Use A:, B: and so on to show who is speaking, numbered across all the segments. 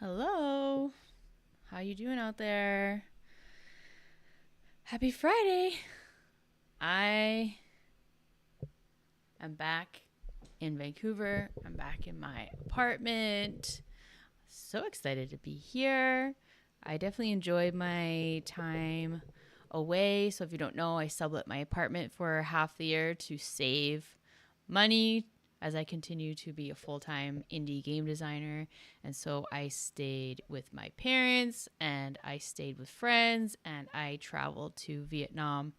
A: Hello. How you doing out there? Happy Friday. I am back in Vancouver. I'm back in my apartment. So excited to be here. I definitely enjoyed my time away. So if you don't know, I sublet my apartment for half the year to save money as I continue to be a full-time indie game designer. And so I stayed with my parents and I stayed with friends and I traveled to Vietnam,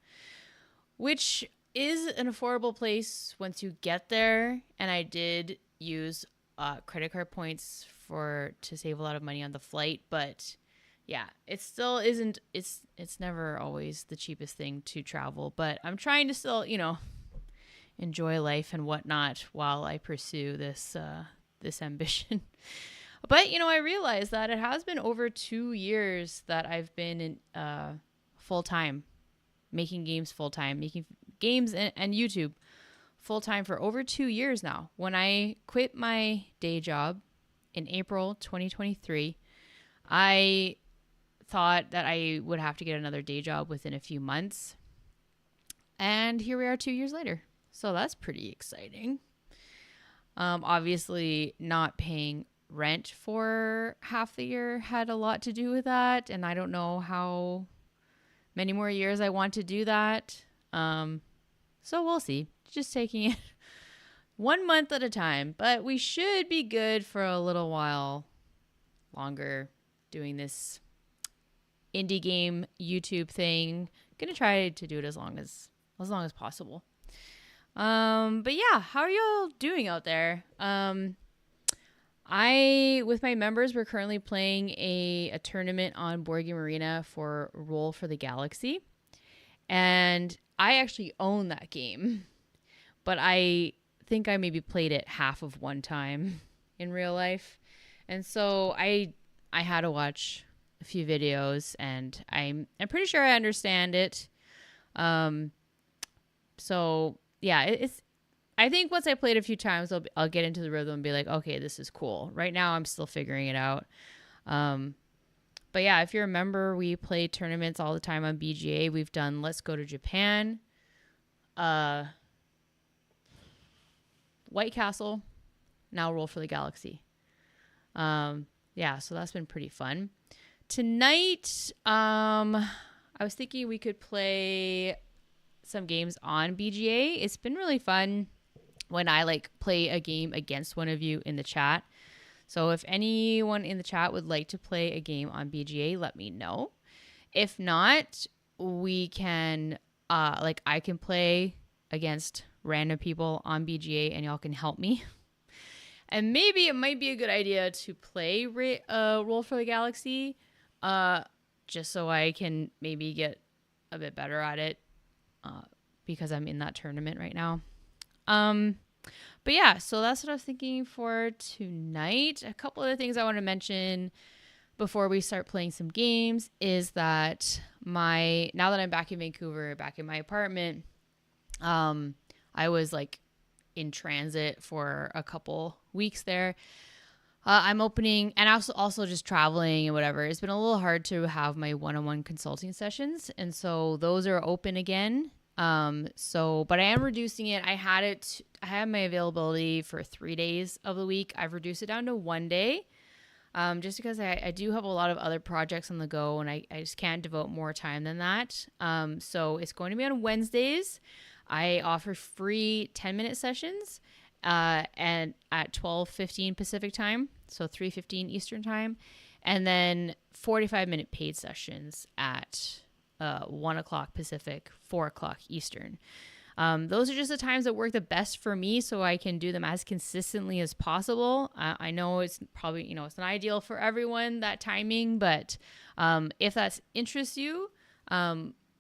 A: which is an affordable place once you get there. And I did use credit card points to save a lot of money on the flight, but yeah, it still isn't. It's never always the cheapest thing to travel, but I'm trying to still, enjoy life and whatnot while I pursue this ambition. But I realized that it has been over 2 years that I've been in full time, making games full time, making games and YouTube full time for over 2 years now. When I quit my day job in April 2023, I thought that I would have to get another day job within a few months. And here we are 2 years later. So that's pretty exciting. Obviously, not paying rent for half the year had a lot to do with that. And I don't know how many more years I want to do that. So we'll see. Just taking it 1 month at a time. But we should be good for a little while longer doing this indie game YouTube thing. Gonna try to do it as long as possible. But yeah, how are y'all doing out there? With my members, we're currently playing a tournament on Board Game Arena for Roll for the Galaxy. And I actually own that game, but I think I maybe played it half of one time in real life. And so I had to watch a few videos and I'm pretty sure I understand it. So yeah, I think once I play it a few times, I'll get into the rhythm and be like, okay, this is cool. Right now, I'm still figuring it out. But yeah, if you remember, we play tournaments all the time on BGA. We've done Let's Go to Japan, White Castle, now Roll for the Galaxy. Yeah, so that's been pretty fun. Tonight, I was thinking we could play some games on BGA. It's been really fun when I play a game against one of you in the chat. So if anyone in the chat would like to play a game on BGA, let me know. If not, we can I can play against random people on BGA and y'all can help me. And maybe it might be a good idea to play Roll for the Galaxy just so I can maybe get a bit better at it. Because I'm in that tournament right now. But yeah, so that's what I was thinking for tonight. A couple other things I want to mention before we start playing some games is that now that I'm back in Vancouver, back in my apartment, I was in transit for a couple weeks there. I'm opening and also just traveling and whatever. It's been a little hard to have my one-on-one consulting sessions. And so those are open again. But I am reducing it. I had my availability for 3 days of the week. I've reduced it down to 1 day. Just because I do have a lot of other projects on the go and I just can't devote more time than that. So it's going to be on Wednesdays. I offer free 10-minute sessions. And at 12:15 Pacific time, so 3:15 Eastern time, and then 45-minute paid sessions at 1 o'clock Pacific, 4 o'clock Eastern. Those are just the times that work the best for me, so I can do them as consistently as possible. I know it's probably it's not ideal for everyone, that timing, but if that interests you,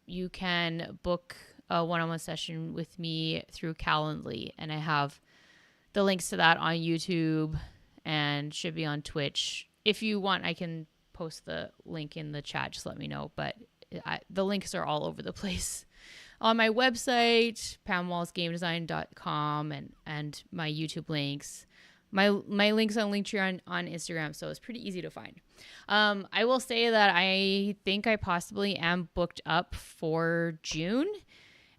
A: you can book a one-on-one session with me through Calendly, and I have the links to that on YouTube and should be on Twitch. If you want, I can post the link in the chat. Just let me know. But the links are all over the place. On my website, pamwallsgamedesign.com and my YouTube links, My link's on Linktree on Instagram, so it's pretty easy to find. I will say that I think I possibly am booked up for June,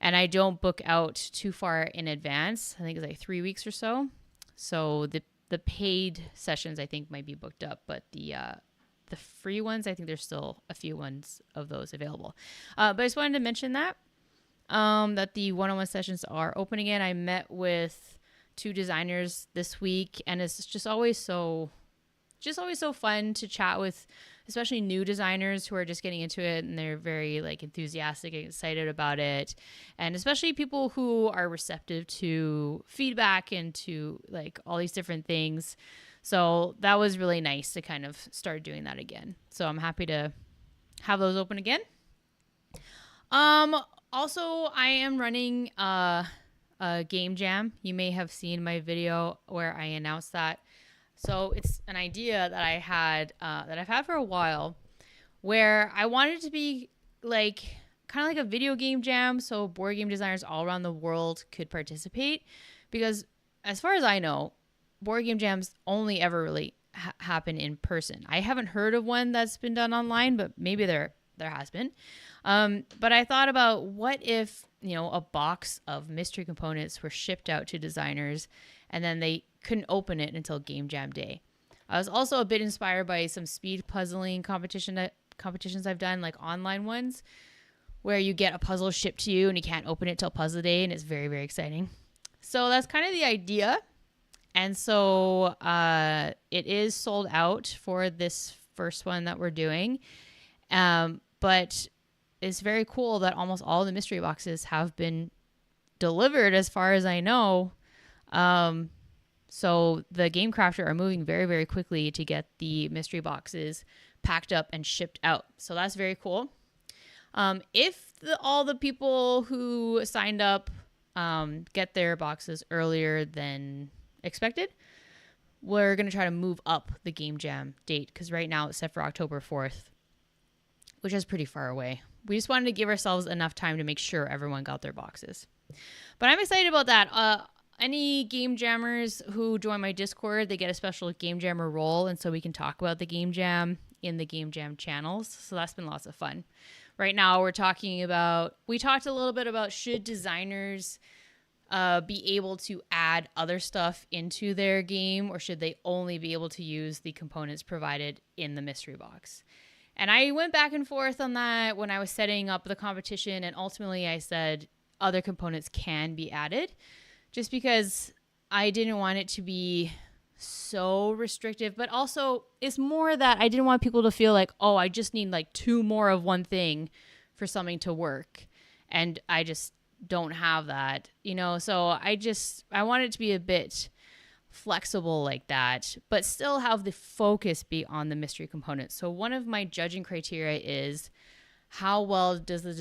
A: and I don't book out too far in advance. I think it's like 3 weeks or so. So the paid sessions I think might be booked up, but the free ones, I think there's still a few ones of those available. But I just wanted to mention that the one-on-one sessions are open again. I met with 2 designers this week, and it's just always so fun to chat with, especially new designers who are just getting into it, and they're very like enthusiastic and excited about it, and especially people who are receptive to feedback and to like all these different things. So that was really nice to kind of start doing that again. So I'm happy to have those open again. Also, I am running a game jam. You may have seen my video where I announced that. So it's an idea that I had, that I've had for a while, where I wanted to be like kind of like a video game jam, so board game designers all around the world could participate. Because as far as I know, board game jams only ever really happen in person. I haven't heard of one that's been done online, but maybe there has been. But I thought about, what if, a box of mystery components were shipped out to designers and then they couldn't open it until game jam day. I was also a bit inspired by some speed puzzling competitions I've done, like online ones, where you get a puzzle shipped to you and you can't open it till puzzle day, and it's very, very exciting. So that's kind of the idea. And so it is sold out for this first one that we're doing. But it's very cool that almost all the mystery boxes have been delivered as far as I know. So the Game Crafter are moving very, very quickly to get the mystery boxes packed up and shipped out. So that's very cool. If all the people who signed up get their boxes earlier than expected, we're going to try to move up the Game Jam date, because right now it's set for October 4th, which is pretty far away. We just wanted to give ourselves enough time to make sure everyone got their boxes. But I'm excited about that. Any game jammers who join my Discord, they get a special game jammer role, and so we can talk about the game jam in the game jam channels. So that's been lots of fun. Right now we talked a little bit about, should designers be able to add other stuff into their game, or should they only be able to use the components provided in the mystery box? And I went back and forth on that when I was setting up the competition, and ultimately I said other components can be added, just because I didn't want it to be so restrictive. But also, it's more that I didn't want people to feel like, oh, I just need like 2 more of one thing for something to work, and I just don't have that, so I want it to be a bit flexible like that, but still have the focus be on the mystery components. So one of my judging criteria is, how well did the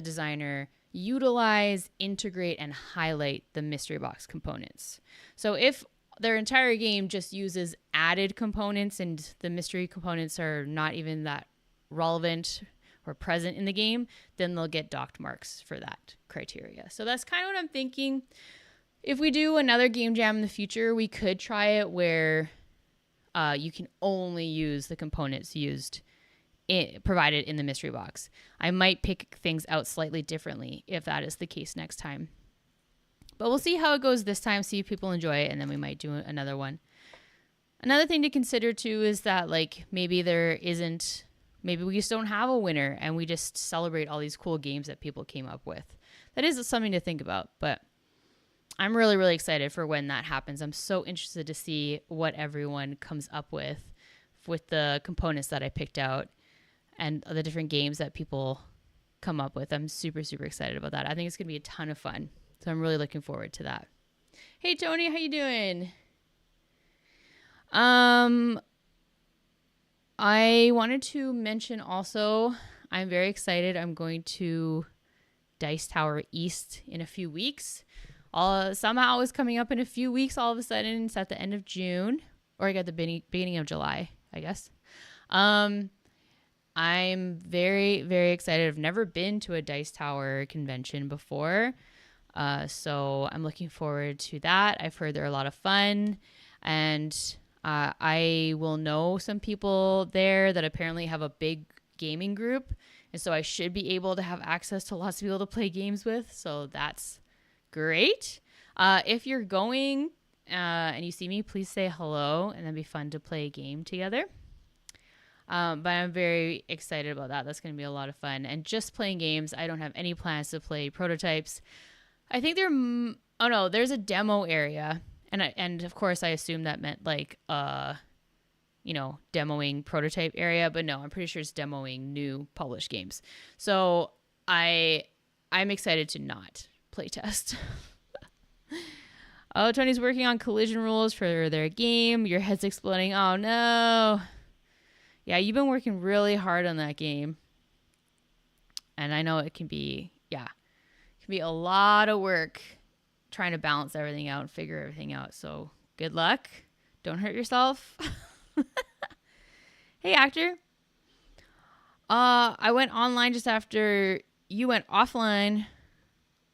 A: designer utilize, integrate, and highlight the mystery box components? So if their entire game just uses added components and the mystery components are not even that relevant or present in the game, then they'll get docked marks for that criteria. So that's kind of what I'm thinking. If we do another game jam in the future, we could try it where you can only use the components provided in the mystery box. I might pick things out slightly differently if that is the case next time. But we'll see how it goes this time, see if people enjoy it, and then we might do another one. Another thing to consider too is that maybe we just don't have a winner and we just celebrate all these cool games that people came up with. That is something to think about, but I'm really, really excited for when that happens. I'm so interested to see what everyone comes up with the components that I picked out and the different games that people come up with. I'm super, super excited about that. I think it's going to be a ton of fun. So I'm really looking forward to that. Hey, Tony, how you doing? I wanted to mention also, I'm very excited. I'm going to Dice Tower East in a few weeks. Somehow it's coming up in a few weeks all of a sudden. It's at the end of June, or I got the beginning of July, I guess. I'm very, very excited. I've never been to a Dice Tower convention before. So I'm looking forward to that. I've heard they're a lot of fun. And I will know some people there that apparently have a big gaming group. And so I should be able to have access to lots of people to play games with. So that's great. If you're going and you see me, please say hello, and that'd be fun to play a game together. But I'm very excited about that. That's going to be a lot of fun. And just playing games, I don't have any plans to play prototypes. I think there's a demo area. And of course, I assume that meant like, demoing prototype area. But no, I'm pretty sure it's demoing new published games. So I'm excited to not playtest. Oh, Tony's working on collision rules for their game. Your head's exploding. Oh, no. Yeah, you've been working really hard on that game. And I know it can be a lot of work trying to balance everything out and figure everything out. So good luck. Don't hurt yourself. Hey, actor. I went online just after you went offline.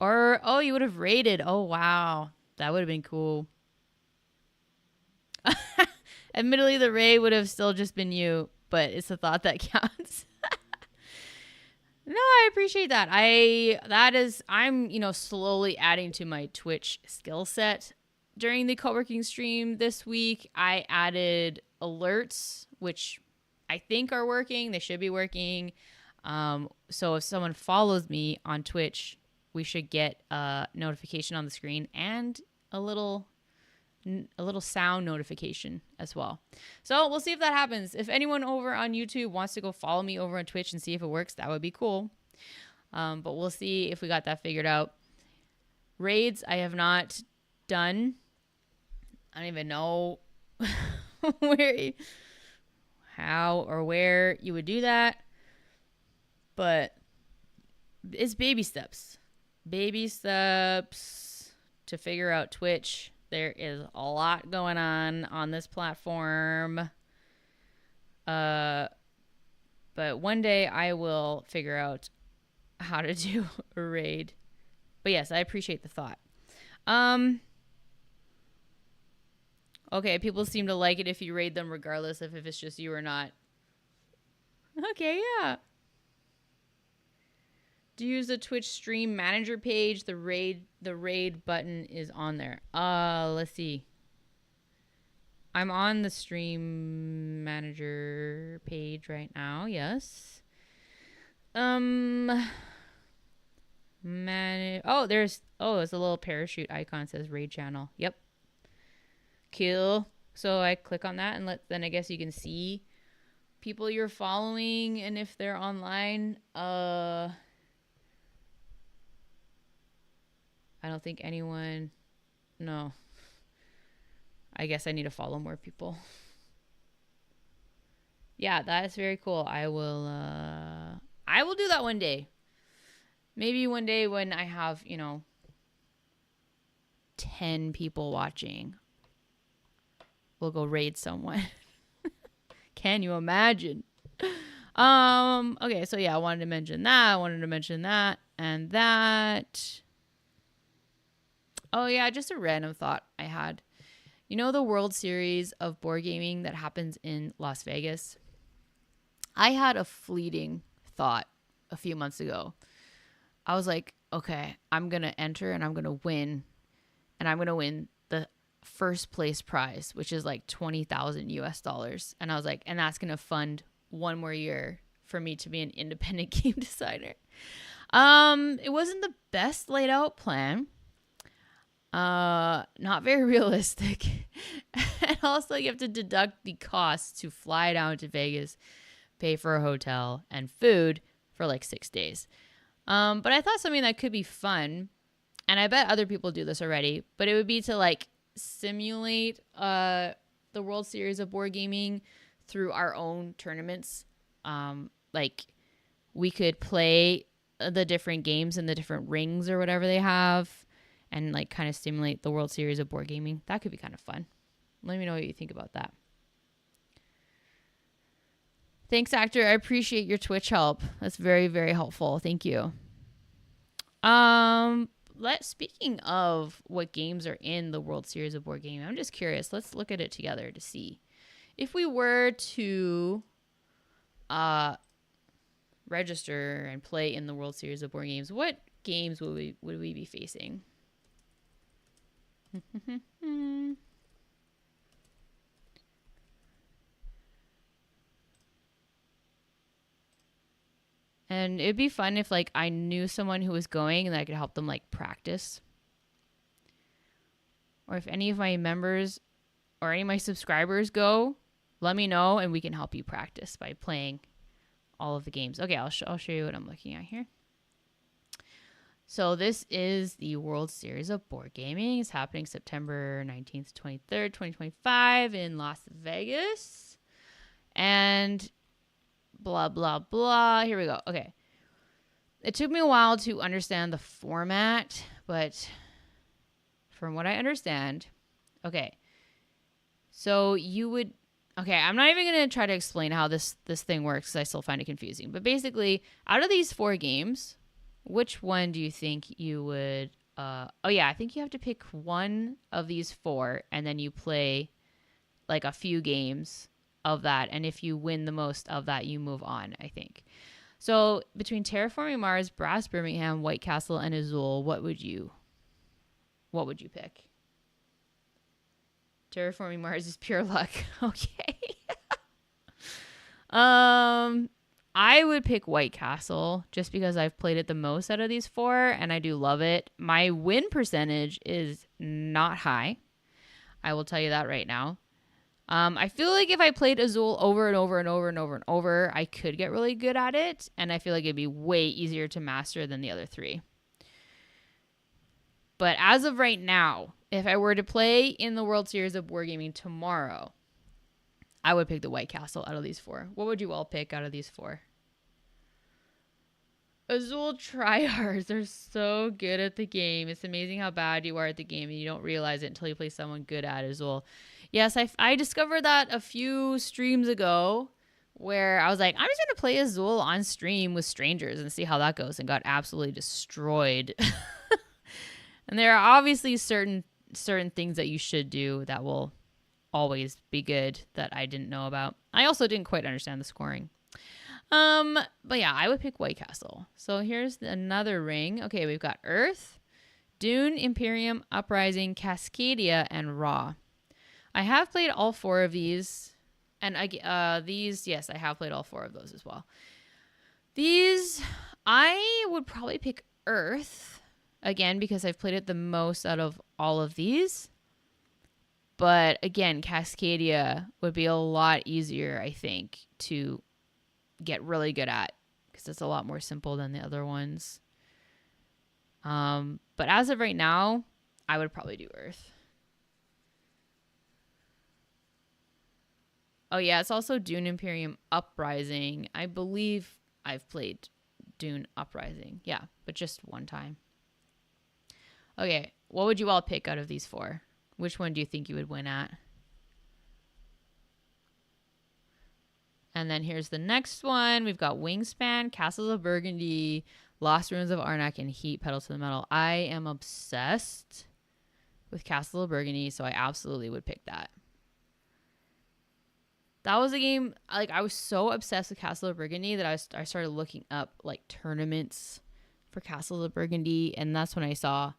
A: You would have raided. Oh, wow. That would have been cool. Admittedly, the raid would have still just been you, but it's the thought that counts. No, I appreciate that. I'm slowly adding to my Twitch skill set. During the co-working stream this week, I added alerts, which I think are working. They should be working. So if someone follows me on Twitch, we should get a notification on the screen and a little sound notification as well. So we'll see if that happens. If anyone over on YouTube wants to go follow me over on Twitch and see if it works, that would be cool. But we'll see if we got that figured out. Raids, I have not done. I don't even know how or where you would do that. But it's baby steps. Baby steps to figure out Twitch. There is a lot going on this platform. But one day I will figure out how to do a raid. But yes, I appreciate the thought. Okay, people seem to like it if you raid them regardless of if it's just you or not. Okay, yeah. To use the Twitch stream manager page, the raid button is on there. Let's see. I'm on the stream manager page right now. Yes. There's a little parachute icon that says raid channel. Yep. Cool. So I click on that and then I guess you can see people you're following and if they're online. I don't think anyone. No. I guess I need to follow more people. Yeah, that is very cool. I will do that one day. Maybe one day when I have, 10 people watching. We'll go raid someone. Can you imagine? Okay, so yeah, I wanted to mention that. And that. Oh, yeah, just a random thought I had. You know the World Series of board gaming that happens in Las Vegas? I had a fleeting thought a few months ago. I was like, okay, I'm going to enter and I'm going to win. And I'm going to win the first place prize, which is like $20,000 US. And I was like, and that's going to fund one more year for me to be an independent game designer. It wasn't the best laid out plan. Not very realistic. And also you have to deduct the costs to fly down to Vegas, pay for a hotel and food for like 6 days. But I thought something that could be fun, and I bet other people do this already, but it would be to like simulate the World Series of board gaming through our own tournaments. Like we could play the different games in the different rings or whatever they have and like kind of simulate the World Series of board gaming. That could be kind of fun. Let me know what you think about that. Thanks, actor. I appreciate your Twitch help. That's very, very helpful. Thank you. speaking of what games are in the World Series of Board Gaming, I'm just curious. Let's look at it together to see if we were to register and play in the World Series of Board Games. What games would we be facing? And it'd be fun if like I knew someone who was going and I could help them like practice. Or if any of my members or any of my subscribers go, let me know and we can help you practice by playing all of the games. Okay, I'll show you what I'm looking at here. So this is the World Series of Board Gaming. It's happening September 19th to 23rd, 2025 in Las Vegas. And blah, blah, blah. Here we go. Okay. It took me a while to understand the format, but from what I understand, okay. So you would, okay, I'm not even going to try to explain how this thing works because I still find it confusing. But basically, out of these 4 games, which one do you think you would, oh yeah, I think you have to pick one of these 4 and then you play like a few games of that. And if you win the most of that, you move on, I think. So between Terraforming Mars, Brass Birmingham, White Castle, and Azul, what would you pick? Terraforming Mars is pure luck. Okay. I would pick White Castle just because I've played it the most out of these 4 and I do love it. My win percentage is not high. I will tell you that right now. I feel like if I played Azul over and over and over and over and over, I could get really good at it. And I feel like it'd be way easier to master than the other 3. But as of right now, if I were to play in the World Series of Board Gaming tomorrow, I would pick the White Castle out of these 4. What would you all pick out of these 4? Azul tryhards. They're so good at the game. It's amazing how bad you are at the game and you don't realize it until you play someone good at Azul. Yes, I discovered that a few streams ago where I was like, I'm just going to play Azul on stream with strangers and see how that goes, and got absolutely destroyed. And there are obviously certain things that you should do that will always be good that I didn't know about. I also didn't quite understand the scoring. But yeah, I would pick White Castle. So here's another ring. Okay, we've got Earth, Dune, Imperium, Uprising, Cascadia, and Ra. I have played all 4 of these, and yes, I have played all 4 of those as well. These, I would probably pick Earth, again, because I've played it the most out of all of these. But again, Cascadia would be a lot easier, I think, to get really good at because it's a lot more simple than the other ones. But as of right now, I would probably do Earth. Oh yeah, it's also Dune Imperium Uprising. I believe I've played Dune Uprising. Yeah, but just one time. Okay, what would you all pick out of these 4? Which one do you think you would win at? And then here's the next one. We've got Wingspan, Castles of Burgundy, Lost Ruins of Arnak, and Heat, Pedal to the Metal. I am obsessed with Castle of Burgundy, so I absolutely would pick that. That was a game, like, I was so obsessed with Castle of Burgundy that I started looking up, like, tournaments for Castle of Burgundy, and that's when I saw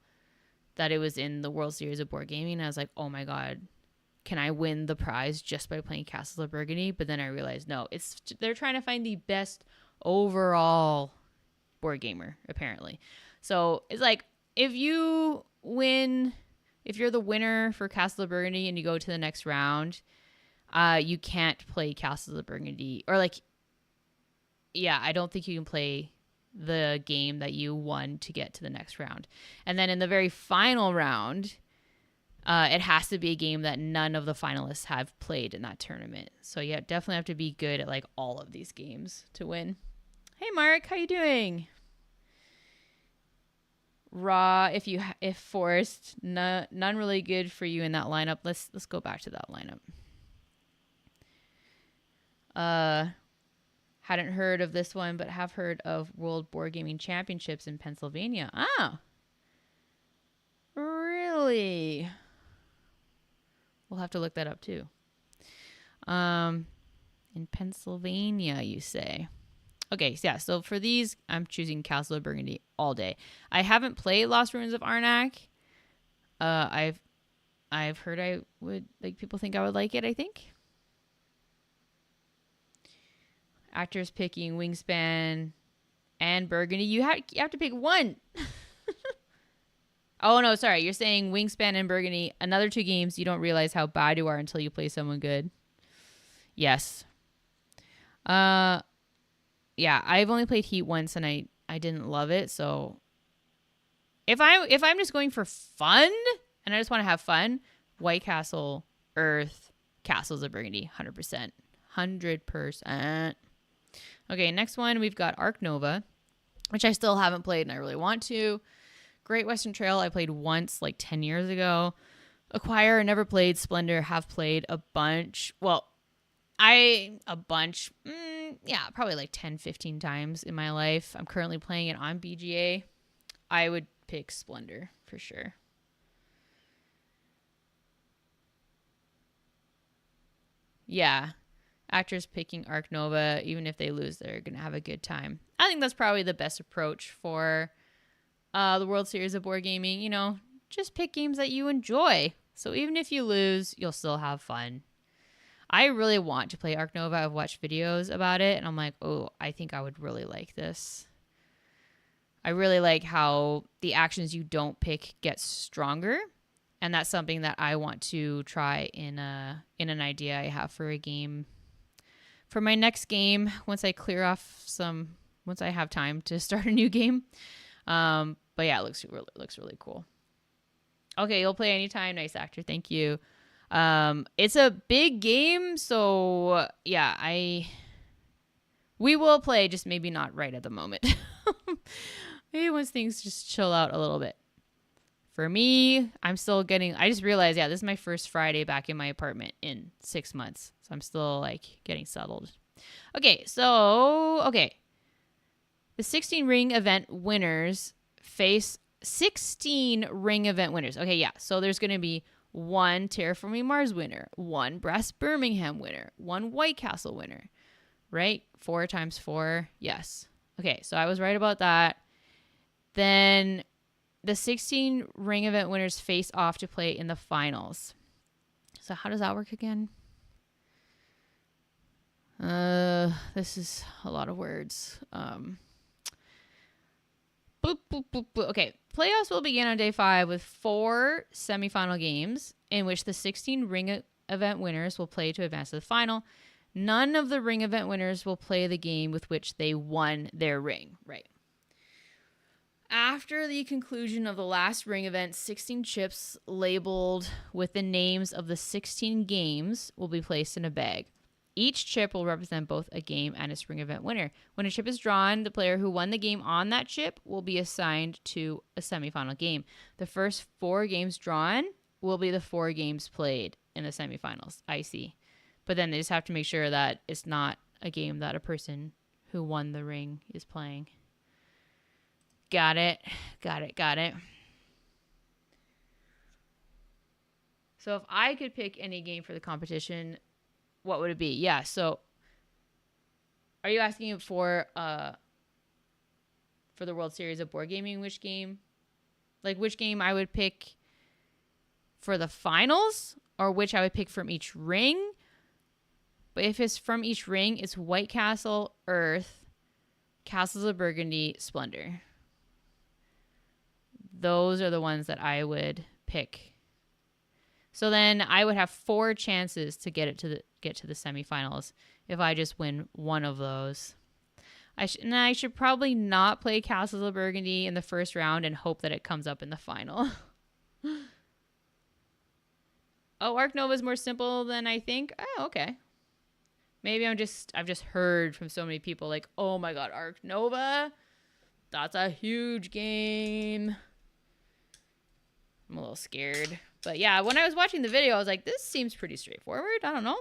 A: that it was in the World Series of Board Gaming, and I was like, oh my god, can I win the prize just by playing Castle of Burgundy? But then I realized, no, they're trying to find the best overall board gamer, apparently. So it's like, if you're the winner for Castle of Burgundy and you go to the next round, you can't play Castle of Burgundy, or like, yeah, I don't think you can play the game that you won to get to the next round. And then in the very final round, it has to be a game that none of the finalists have played in that tournament. So yeah, definitely have to be good at like all of these games to win. Hey Mark, how you doing? Raw, if forced, none really good for you in that lineup. Let's go back to that lineup. Hadn't heard of this one, but have heard of World Board Gaming Championships in Pennsylvania. Ah, Really? We'll have to look that up too. In Pennsylvania, you say. Okay, yeah, so for these, I'm choosing Castle of Burgundy all day. I haven't played Lost Ruins of Arnak. I've heard I would, like, people think I would like it, I think. Actors picking Wingspan and Burgundy. You have to pick one. Oh, no, sorry. You're saying Wingspan and Burgundy, another 2 games you don't realize how bad you are until you play someone good. Yes. Yeah, I've only played Heat once and I didn't love it, so if I'm just going for fun and I just want to have fun, White Castle, Earth, Castles of Burgundy, 100%. 100%. Okay, next one we've got Arc Nova, which I still haven't played and I really want to. Great Western Trail, I played once like 10 years ago. Acquire, never played. Splendor, have played a bunch. Well, probably like 10, 15 times in my life. I'm currently playing it on BGA. I would pick Splendor for sure. Yeah. Actors picking Arc Nova, even if they lose, they're going to have a good time. I think that's probably the best approach for the World Series of Board Gaming. You know, just pick games that you enjoy. So even if you lose, you'll still have fun. I really want to play Arc Nova. I've watched videos about it, and I'm like, oh, I think I would really like this. I really like how the actions you don't pick get stronger, and that's something that I want to try in an idea I have for a game. For my next game, once I have time to start a new game. But yeah, it looks really cool. Okay, you'll play anytime. Nice, actor. Thank you. It's a big game, so yeah, we will play, just maybe not right at the moment. Maybe once things just chill out a little bit. For me, I just realized, this is my first Friday back in my apartment in 6 months. So I'm still like getting settled. Okay, the 16 ring event winners face 16 ring event winners. Okay, yeah. So there's going to be 1 Terraforming Mars winner, 1 Brass Birmingham winner, 1 White Castle winner, right? 4 times 4. Yes. Okay, so I was right about that. Then the 16 ring event winners face off to play in the finals. So how does that work again? This is a lot of words. Okay, playoffs will begin on day 5 with 4 semifinal games in which the 16 ring event winners will play to advance to the final. None of the ring event winners will play the game with which they won their ring. Right. After the conclusion of the last ring event, 16 chips labeled with the names of the 16 games will be placed in a bag. Each chip will represent both a game and its ring event winner. When a chip is drawn, the player who won the game on that chip will be assigned to a semifinal game. The first 4 games drawn will be the 4 games played in the semifinals. I see. But then they just have to make sure that it's not a game that a person who won the ring is playing. Got it. So if I could pick any game for the competition, what would it be? Yeah, so are you asking for the World Series of Board Gaming, which game? Like which game I would pick for the finals, or which I would pick from each ring? But if it's from each ring, it's White Castle, Earth, Castles of Burgundy, Splendor. Those are the ones that I would pick. So then I would have 4 chances to get to the semifinals if I just win one of those. I should probably not play Castles of Burgundy in the first round and hope that it comes up in the final. Oh, Arc Nova is more simple than I think. Oh, okay. Maybe I've just heard from so many people like, oh my god, Arc Nova, that's a huge game. I'm a little scared. But yeah, when I was watching the video, I was like, this seems pretty straightforward. I don't know.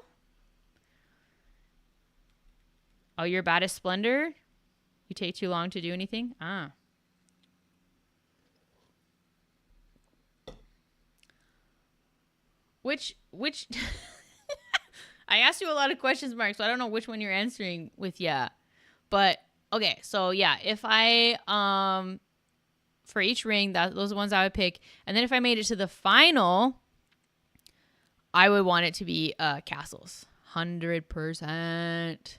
A: Oh, you're bad at Splendor? You take too long to do anything? Ah. Which I asked you a lot of questions, Mark, so I don't know which one you're answering with yeah. But okay, so yeah, if I for each ring, those are the ones I would pick. And then if I made it to the final, I would want it to be castles. 100%.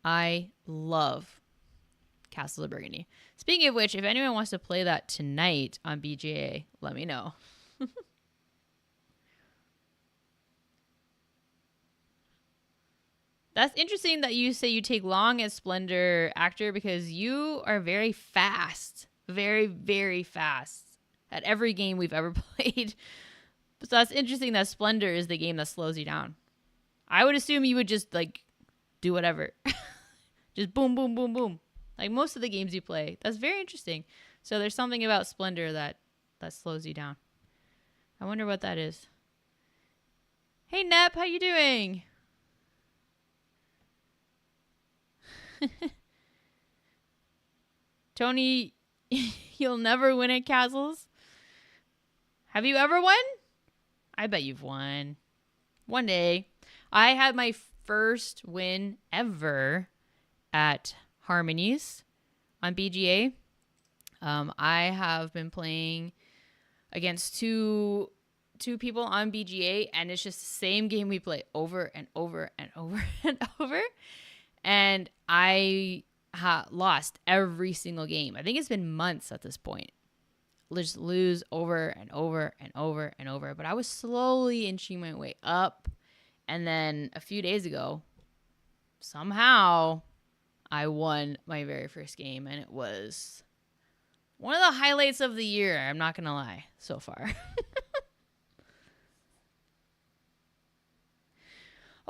A: I love Castles of Burgundy. Speaking of which, if anyone wants to play that tonight on BGA, let me know. That's interesting that you say you take long as Splendor actor because you are very fast. Very, very fast at every game we've ever played. So that's interesting that Splendor is the game that slows you down. I would assume you would just like do whatever. Just boom, boom, boom, boom. Like most of the games you play. That's very interesting. So there's something about Splendor that slows you down. I wonder what that is. Hey, Nep, how you doing? Tony, you'll never win at castles? Have you ever won? I bet you've won. One day. I had my first win ever at Harmonies on BGA. I have been playing against two people on BGA, and it's just the same game we play over and over and over and over. And I lost every single game. I think it's been months at this point. Just lose over and over and over and over. But I was slowly inching my way up. And then a few days ago, somehow I won my very first game. And it was one of the highlights of the year. I'm not going to lie, so far.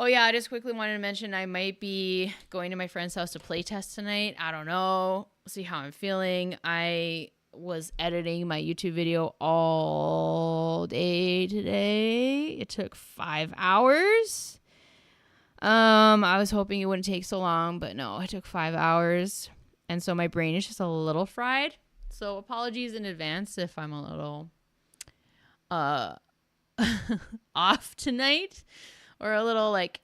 A: Oh, yeah, I just quickly wanted to mention I might be going to my friend's house to playtest tonight. I don't know. See how I'm feeling. I was editing my YouTube video all day today. It took 5 hours. I was hoping it wouldn't take so long, but no, it took 5 hours. And so my brain is just a little fried. So apologies in advance if I'm a little off tonight. Or a little like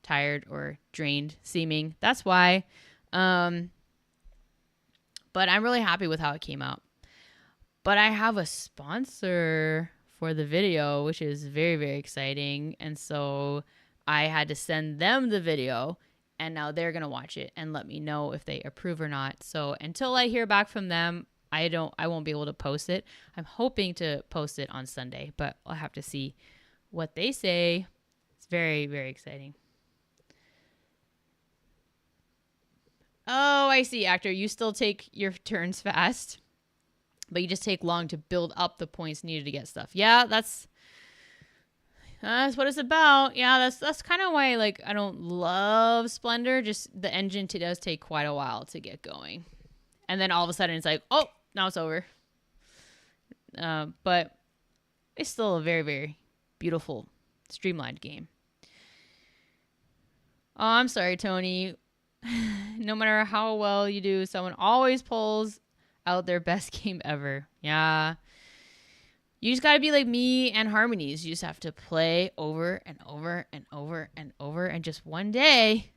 A: tired or drained seeming. That's why. But I'm really happy with how it came out. But I have a sponsor for the video, which is very, very exciting. And so I had to send them the video. And now they're going to watch it and let me know if they approve or not. So until I hear back from them, I won't be able to post it. I'm hoping to post it on Sunday, but I'll have to see what they say. Very, very exciting. Oh, I see, actor. You still take your turns fast, but you just take long to build up the points needed to get stuff. Yeah, that's what it's about. Yeah, that's kind of why like I don't love Splendor. Just the engine does take quite a while to get going, and then all of a sudden it's like, oh, now it's over. But it's still a very, very beautiful, streamlined game. Oh, I'm sorry, Tony. No matter how well you do, someone always pulls out their best game ever. Yeah. You just got to be like me and Harmonies. You just have to play over and over and over and over. And just one day,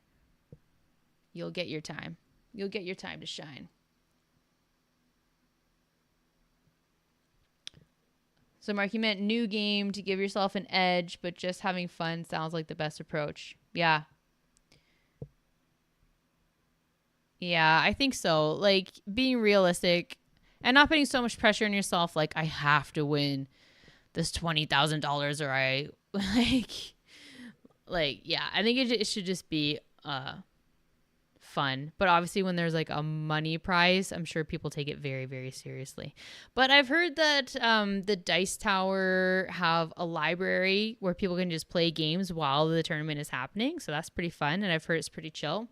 A: you'll get your time. You'll get your time to shine. So, Mark, you meant new game to give yourself an edge, but just having fun sounds like the best approach. Yeah. Yeah, I think so. Like being realistic and not putting so much pressure on yourself. Like I have to win this $20,000 or I yeah, I think it should just be fun. But obviously when there's like a money prize, I'm sure people take it very, very seriously. But I've heard that the Dice Tower have a library where people can just play games while the tournament is happening. So that's pretty fun. And I've heard it's pretty chill.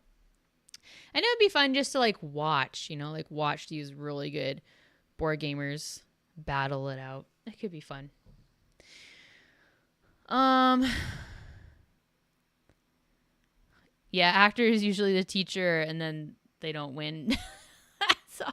A: And it would be fun just to like watch, like watch these really good board gamers battle it out. It could be fun. Yeah, actor is usually the teacher and then they don't win. So,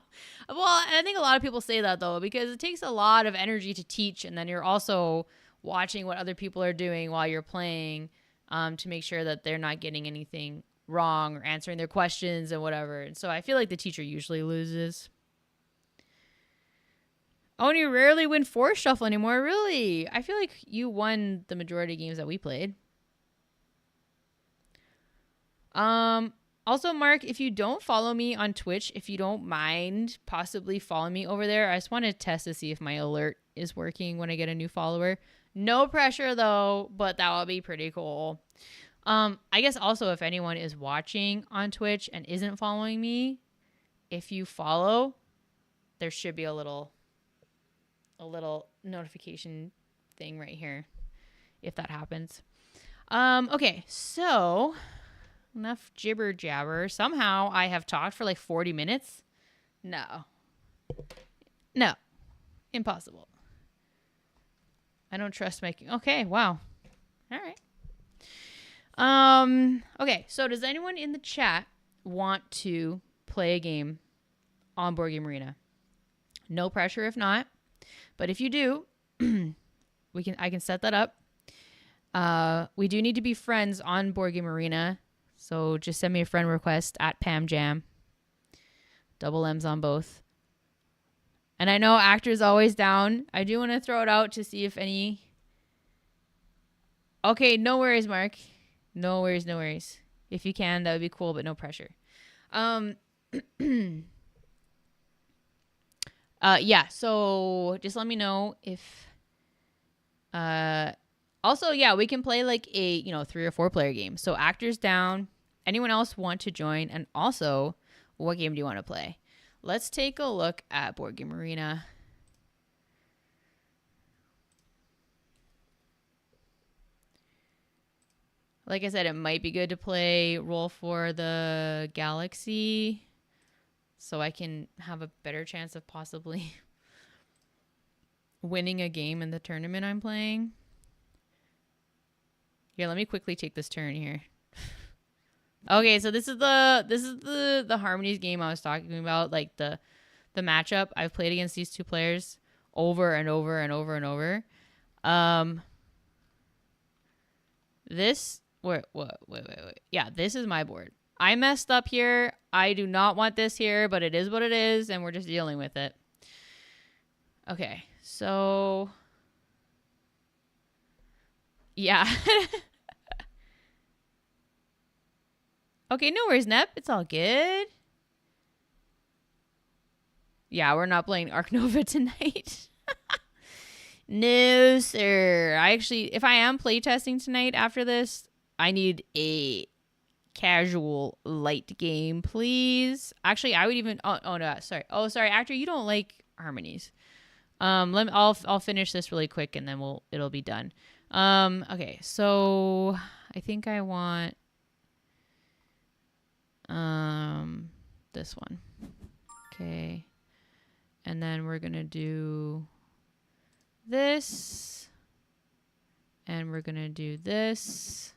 A: well, I think a lot of people say that though, because it takes a lot of energy to teach and then you're also watching what other people are doing while you're playing, to make sure that they're not getting anything wrong or answering their questions and whatever. And so I feel like the teacher usually loses. Oh, and you rarely win Forest Shuffle anymore. Really? I feel like you won the majority of games that we played. Also, Mark, if you don't follow me on Twitch, if you don't mind possibly following me over there, I just want to test to see if my alert is working when I get a new follower. No pressure though, but that would be pretty cool. I guess also if anyone is watching on Twitch and isn't following me, if you follow, there should be a little notification thing right here if that happens. Okay, so enough jibber jabber. Somehow I have talked for like 40 minutes. No, impossible. I don't trust making. Okay, wow. All right. Okay, so does anyone in the chat want to play a game on Board Game Arena? No pressure if not. But if you do, I can set that up. We do need to be friends on Board Game Arena. So just send me a friend request at PamJam. Double M's on both. And I know Actor's always down. I do want to throw it out to see if any... Okay, no worries, Mark. No worries. If you can, that would be cool, but no pressure. Yeah, so just let me know if... Also, yeah, we can play like a, 3 or 4 player game. So Actor's down. Anyone else want to join? And also, what game do you want to play? Let's take a look at Board Game Arena. Like I said, it might be good to play Roll for the Galaxy so I can have a better chance of possibly winning a game in the tournament I'm playing. Here, let me quickly take this turn here. Okay, so this is the Harmonies game I was talking about, like the matchup. I've played against these two players over and over and over and over. Wait. Yeah, this is my board. I messed up here. I do not want this here, but it is what it is, and we're just dealing with it. Okay, so yeah. Okay, no worries, Nep. It's all good. Yeah, we're not playing Arc Nova tonight. No, sir. If I am playtesting tonight after this, I need a casual light game, please. Actually, I would even... Oh no, sorry. Oh, sorry, Actor, you don't like Harmonies. I'll finish this really quick and then it'll be done. Okay, so I think I want this one. Okay. And then we're going to do this. And we're going to do this.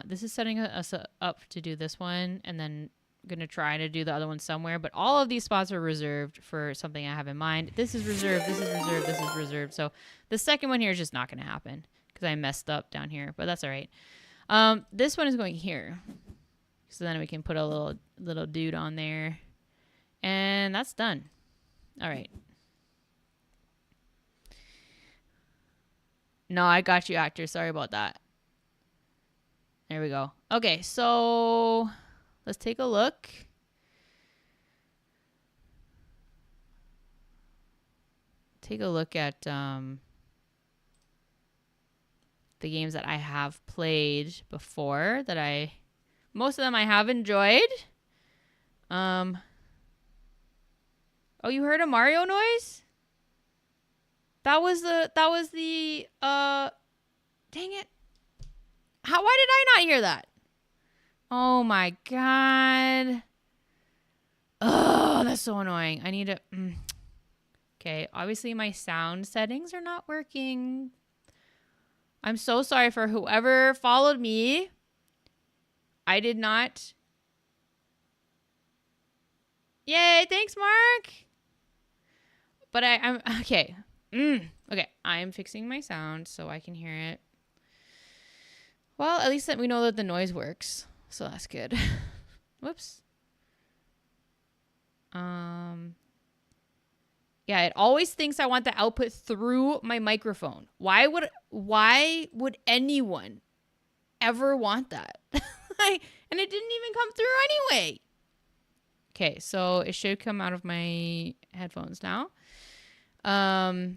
A: This is setting us up to do this one. And then I'm going to try to do the other one somewhere. But all of these spots are reserved for something I have in mind. This is reserved. This is reserved. This is reserved. So the second one here is just not going to happen because I messed up down here. But that's all right. This one is going here. So then we can put a little dude on there. And that's done. All right. No, I got you, Actor. Sorry about that. There we go. Okay, so let's take a look. Take a look at the games that I have played before most of them I have enjoyed. Oh, you heard a Mario noise? That was the dang it. Why did I not hear that? Oh my god. Oh, that's so annoying. I need to Okay, obviously my sound settings are not working. I'm so sorry for whoever followed me. I did not. Yay, thanks, Mark. But I'm okay. Okay, I'm fixing my sound so I can hear it. Well, at least that we know that the noise works. So that's good. Whoops. Yeah, it always thinks I want the output through my microphone. Why would anyone ever want that? And it didn't even come through anyway. Okay, so it should come out of my headphones now. But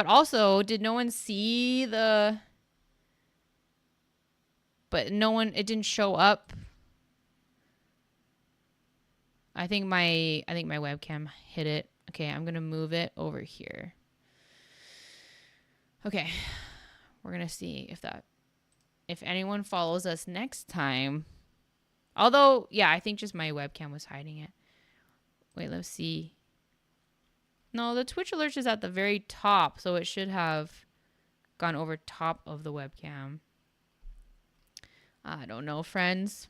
A: also, did no one see the... But no one... It didn't show up. I think my webcam hit it. Okay, I'm going to move it over here. Okay. We're going to see if anyone follows us next time. Although, yeah, I think just my webcam was hiding it. Wait, let's see. No, the Twitch alert is at the very top, so it should have gone over top of the webcam. I don't know, friends.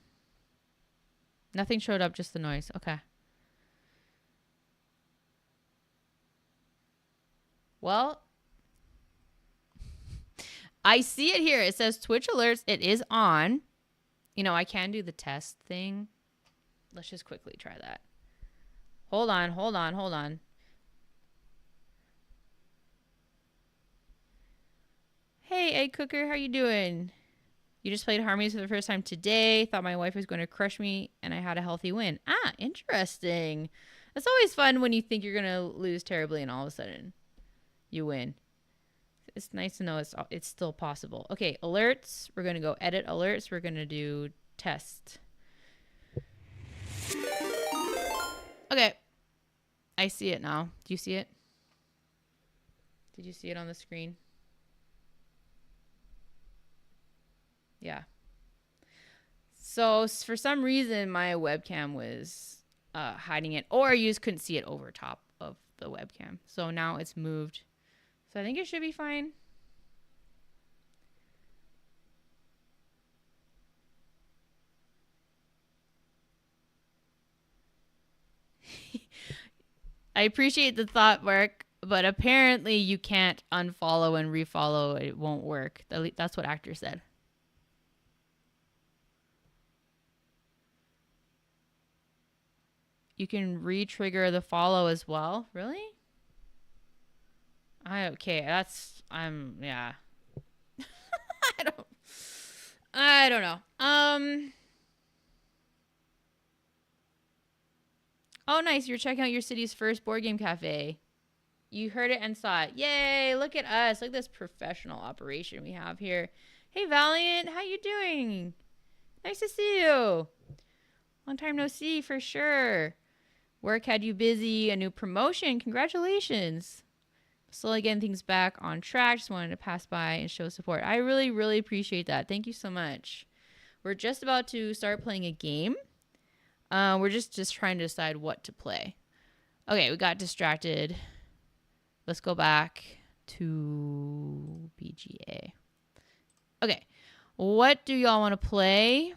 A: Nothing showed up, just the noise. Okay. Well, I see it here. It says Twitch alerts. It is on. You know, I can do the test thing. Let's just quickly try that. Hold on. Hey, Egg Cooker, how you doing? You just played Harmonies for the first time today. Thought my wife was going to crush me, and I had a healthy win. Ah, interesting. It's always fun when you think you're going to lose terribly, and all of a sudden, you win. It's nice to know it's still possible. Okay, alerts. We're going to go edit alerts. We're going to do test. Okay. I see it now. Do you see it? Did you see it on the screen? Yeah. So for some reason, my webcam was hiding it, or you just couldn't see it over top of the webcam. So now it's moved. So I think it should be fine. I appreciate the thought, Mark, but apparently you can't unfollow and refollow. It won't work. That's what actor said. You can re-trigger the follow as well. Really? Okay, yeah. I don't know. Oh, nice. You're checking out your city's first board game cafe. You heard it and saw it. Yay, look at us. Look at this professional operation we have here. Hey, Valiant, how you doing? Nice to see you. Long time no see, for sure. Work had you busy. A new promotion. Congratulations. Slowly getting things back on track. Just wanted to pass by and show support. I really, really appreciate that. Thank you so much. We're just about to start playing a game. We're just trying to decide what to play. Okay, we got distracted. Let's go back to BGA. Okay, what do y'all want to play?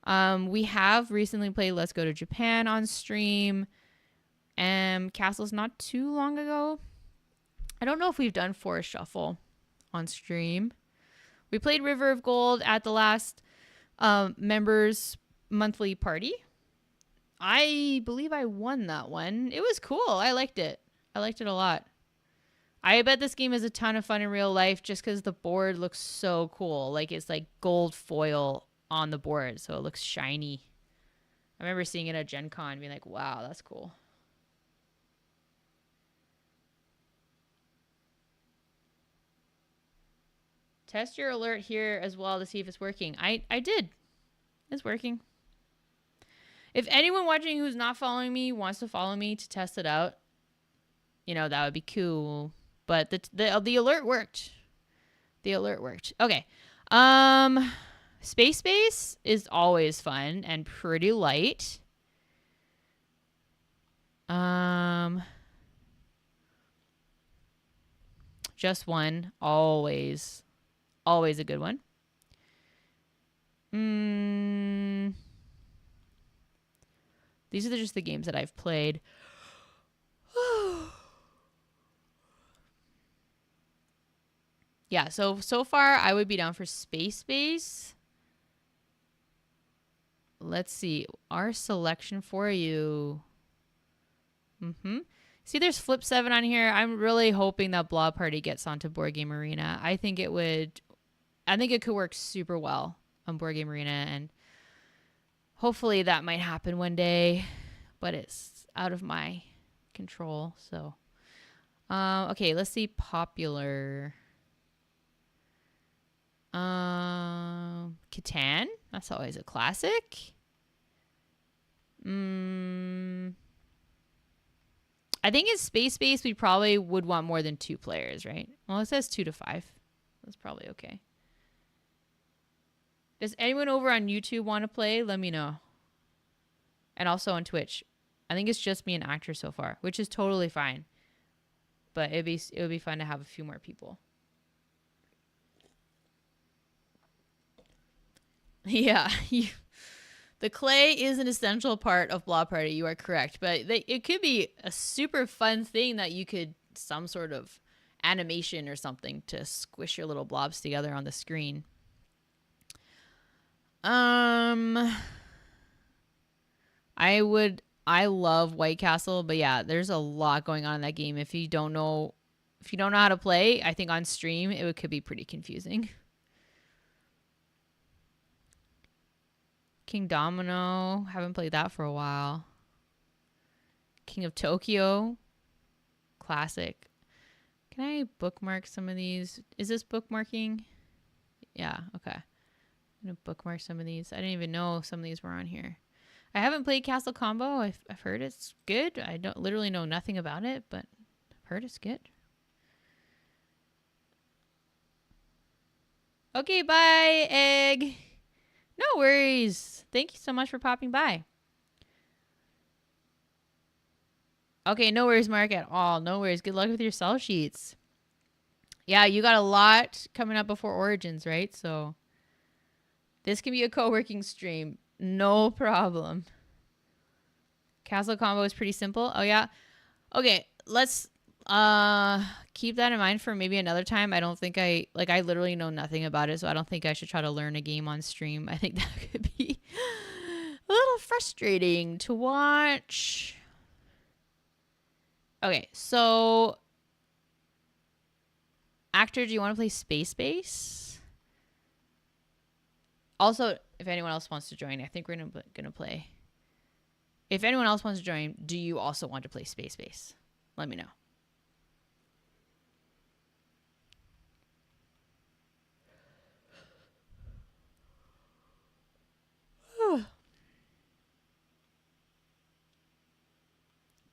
A: We have recently played Let's Go to Japan on stream. Castles not too long ago. I don't know if we've done Forest Shuffle on stream. We played River of Gold at the last members monthly party. I believe I won that one. It was cool. I liked it. I liked it a lot. I bet this game is a ton of fun in real life just because the board looks so cool. Like it's like gold foil on the board, so it looks shiny. I remember seeing it at Gen Con and being like, wow, that's cool. Test your alert here as well to see if it's working. I did. It's working. If anyone watching who's not following me wants to follow me to test it out, you know, that would be cool. But the alert worked. The alert worked. Okay. Space is always fun and pretty light. Just one. Always a good one. These are just the games that I've played. Yeah, so far I would be down for Space Base. Let's see. Our selection for you. See, there's Flip 7 on here. I'm really hoping that Blob Party gets onto Board Game Arena. I think it could work super well on Board Game Arena, and hopefully that might happen one day, but it's out of my control. So, okay, let's see popular. Catan. That's always a classic. I think in Space Base we probably would want more than 2 players, right? Well, it says 2 to 5. That's probably okay. Does anyone over on YouTube want to play? Let me know. And also on Twitch. I think it's just me and Actor so far, which is totally fine. But it would be fun to have a few more people. Yeah, the clay is an essential part of Blob Party. You are correct, but it could be a super fun thing that you could some sort of animation or something to squish your little blobs together on the screen. I love White Castle, but yeah, there's a lot going on in that game. If you don't know how to play, I think on stream it could be pretty confusing. King Domino, haven't played that for a while. King of Tokyo, classic. Can I bookmark some of these? Is this bookmarking? Yeah, okay. I'm gonna bookmark some of these. I didn't even know some of these were on here. I haven't played Castle Combo. I've heard it's good. I don't literally know nothing about it, but I've heard it's good. Okay, bye, Egg. No worries. Thank you so much for popping by. Okay, no worries, Mark, at all. No worries. Good luck with your sell sheets. Yeah, you got a lot coming up before Origins, right? So this can be a co-working stream. No problem. Castle combo is pretty simple. Oh, yeah. Okay, let's keep that in mind for maybe another time. I don't think I literally know nothing about it, so I don't think I should try to learn a game on stream. I think that could be a little frustrating to watch. Okay, so Actor, do you want to play Space Base? Also, if anyone else wants to join, I think we're gonna play. If anyone else wants to join, do you also want to play Space Base? Let me know.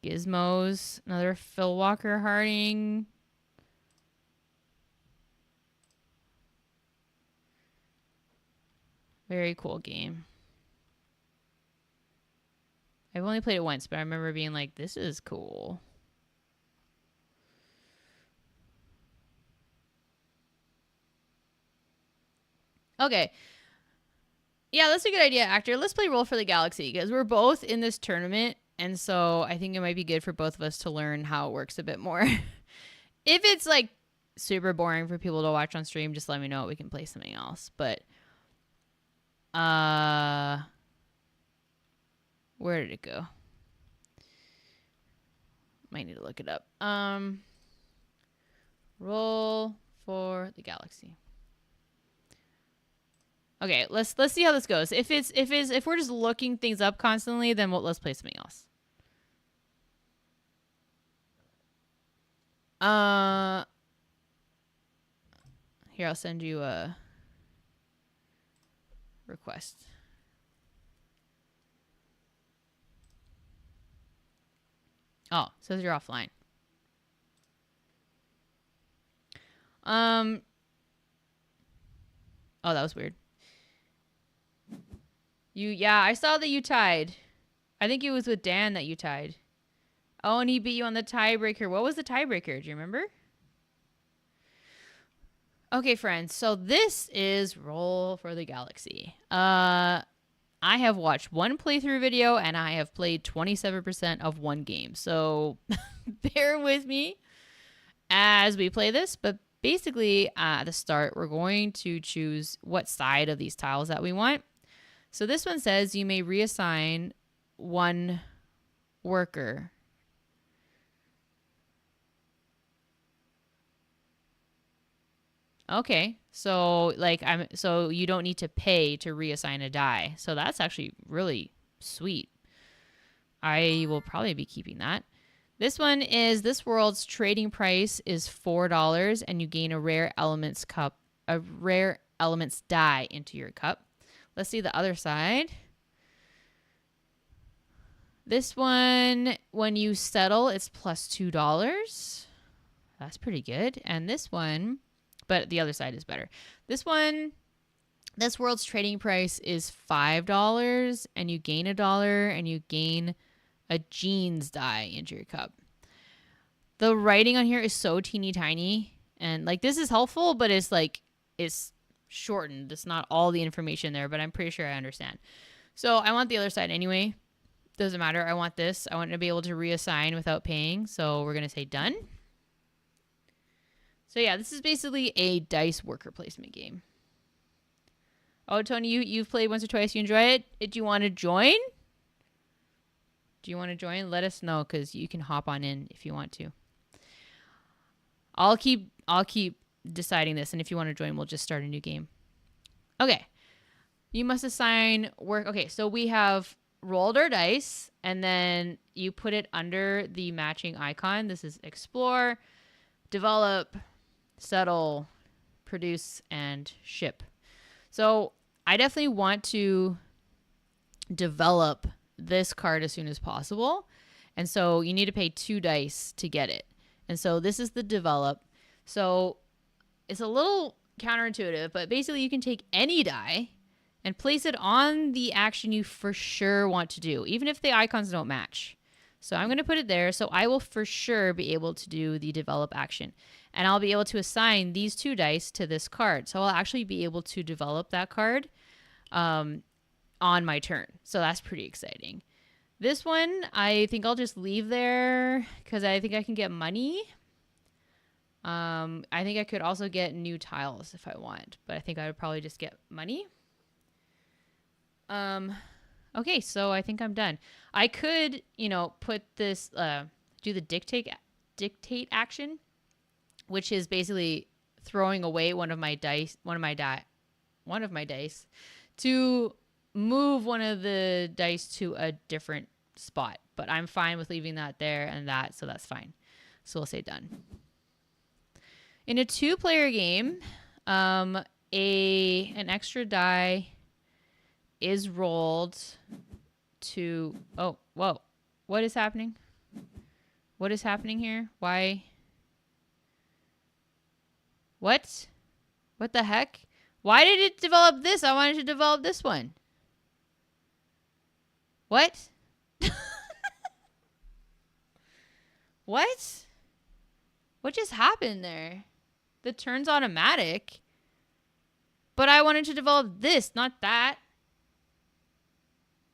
A: Gizmos, another Phil Walker Harding. Very cool game. I've only played it once, but I remember being like, this is cool. Okay. Yeah, that's a good idea, Actor. Let's play Roll for the Galaxy because we're both in this tournament. And so I think it might be good for both of us to learn how it works a bit more. If it's like super boring for people to watch on stream, just let me know. We can play something else. But where did it go? Might need to look it up. Roll for the Galaxy. Okay, let's see how this goes. If we're just looking things up constantly, then let's play something else. Here, I'll send you a request. Oh, it says you're offline. Oh, that was weird. Yeah, I saw that you tied. I think it was with Dan that you tied. Oh, and he beat you on the tiebreaker. What was the tiebreaker? Do you remember? Okay, friends. So this is Roll for the Galaxy. I have watched one playthrough video and I have played 27% of one game. So bear with me as we play this. But basically at the start, we're going to choose what side of these tiles that we want. So this one says you may reassign one worker. Okay, so so you don't need to pay to reassign a die. So that's actually really sweet. I will probably be keeping that. This one is this world's trading price is $4 and you gain a rare elements die into your cup. Let's see the other side. This one, when you settle, it's plus $2. That's pretty good. And this one, but the other side is better. This one, this world's trading price is $5 and you gain $1 and you gain a jeans die into your cup. The writing on here is so teeny tiny, and like this is helpful, but it's like it's shortened. It's not all the information there, but I'm pretty sure I understand. So I want the other side anyway. Doesn't matter. I want this. I want to be able to reassign without paying. So we're going to say done. So yeah, this is basically a dice worker placement game. Oh, Tony, you've played once or twice. You enjoy it? Did you want to join? Do you want to join? Let us know because you can hop on in if you want to. I'll keep deciding this, and if you want to join, we'll just start a new game. Okay. You must assign work. Okay, so we have rolled our dice, and then you put it under the matching icon. This is explore, develop, settle, produce, and ship. So I definitely want to develop this card as soon as possible. And so you need to pay 2 dice to get it. And so this is the develop. So it's a little counterintuitive, but basically you can take any die and place it on the action you for sure want to do, even if the icons don't match. So I'm going to put it there. So I will for sure be able to do the develop action. And I'll be able to assign these 2 dice to this card. So I'll actually be able to develop that card on my turn. So that's pretty exciting. This one, I think I'll just leave there because I think I can get money. I think I could also get new tiles if I want, but I think I would probably just get money. Okay, so I think I'm done. I could, put this, do the dictate action, which is basically throwing away one of my dice to move one of the dice to a different spot. But I'm fine with leaving that there and that, so that's fine. So we'll say done. In a 2-player game, an extra die is rolled to... Oh, whoa. What is happening? What is happening here? Why? What? What the heck? Why did it develop this? I wanted to develop this one. What? What? What just happened there? The turn's automatic. But I wanted to develop this, not that.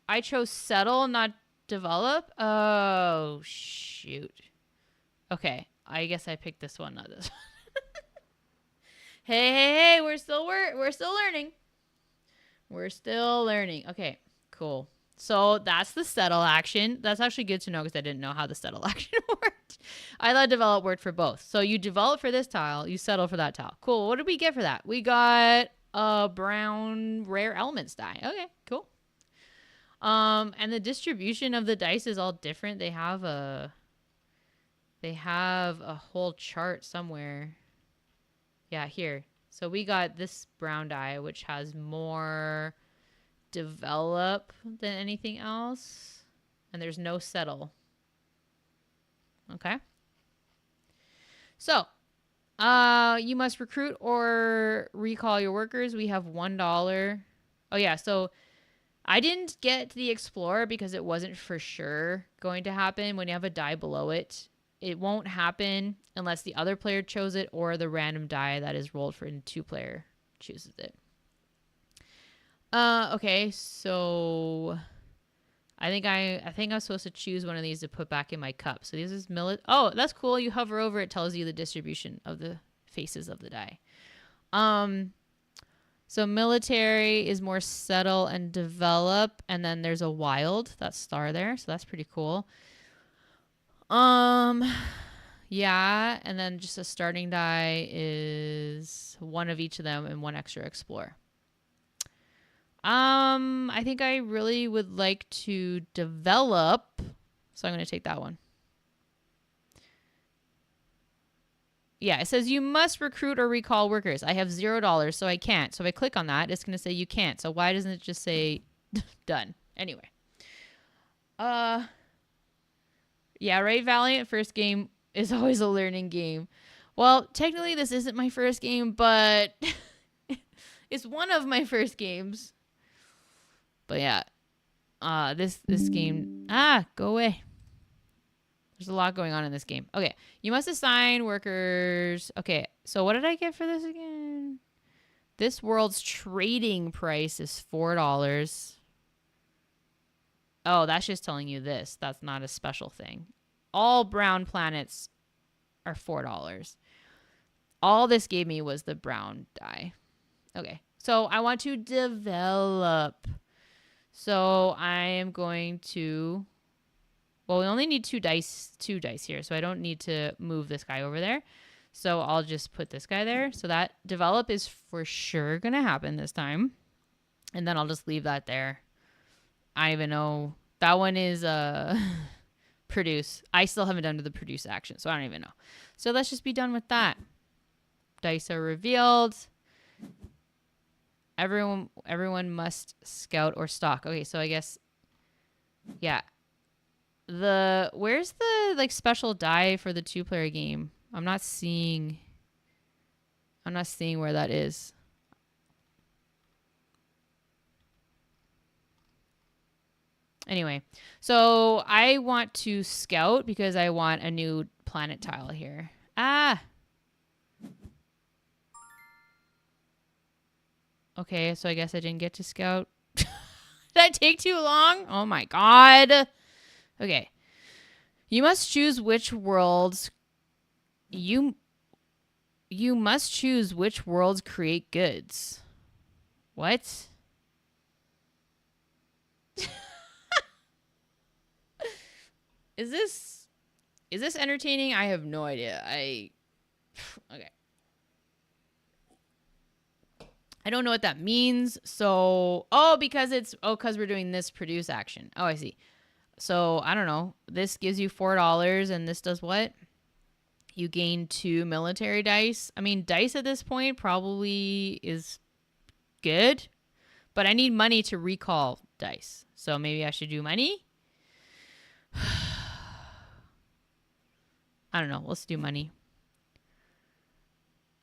A: I chose settle, not develop. Oh, shoot. Okay. I guess I picked this one, not this one. Hey, we're still learning. We're still learning. Okay, cool. So that's the settle action. That's actually good to know because I didn't know how the settle action worked. I thought develop worked for both. So you develop for this tile, you settle for that tile. Cool. What did we get for that? We got a brown rare elements die. Okay, cool. And the distribution of the dice is all different. They have a whole chart somewhere. Yeah, here. So we got this brown die, which has more develop than anything else. And there's no settle. Okay. So, you must recruit or recall your workers. We have $1. Oh, yeah. So I didn't get to the Explorer because it wasn't for sure going to happen. When you have a die below it, it won't happen unless the other player chose it or the random die that is rolled for a 2-player chooses it. Okay, so I think I'm supposed to choose one of these to put back in my cup. So this is Oh, that's cool. You hover over, it tells you the distribution of the faces of the die. So military is more settle and develop, and then there's a wild, that star there, so that's pretty cool. Yeah, and then just a starting die is one of each of them and one extra explore. I think I really would like to develop, so I'm going to take that one. Yeah, it says you must recruit or recall workers. I have $0, so I can't. So if I click on that, it's going to say you can't. So why doesn't it just say done? Anyway. Yeah, right, Valiant, first game is always a learning game. Well, technically this isn't my first game, but it's one of my first games. But yeah, this game, go away. There's a lot going on in this game. Okay, you must assign workers. Okay, so what did I get for this again? This world's trading price is $4. Oh, that's just telling you this. That's not a special thing. All brown planets are $4. All this gave me was the brown die. Okay, so I want to develop. So I am going to, well, we only need two dice here, so I don't need to move this guy over there. So I'll just put this guy there. So that develop is for sure going to happen this time. And then I'll just leave that there. I don't even know. That one is produce. I still haven't done the produce action, so I don't even know. So let's just be done with that. Dice are revealed. Everyone must scout or stalk. Okay, so I guess, yeah. Where's the like special die for the 2-player game? I'm not seeing where that is. Anyway, so I want to scout because I want a new planet tile here. Okay, so I guess I didn't get to scout. Did that take too long? Oh my god. Okay. You must choose which worlds you must choose which worlds create goods. What? Is this entertaining? I have no idea. Okay. I don't know what that means. So, because we're doing this produce action. Oh, I see. So, I don't know. This gives you $4 and this does what? You gain 2 military dice. I mean, dice at this point probably is good, but I need money to recall dice. So maybe I should do money. I don't know. Let's do money.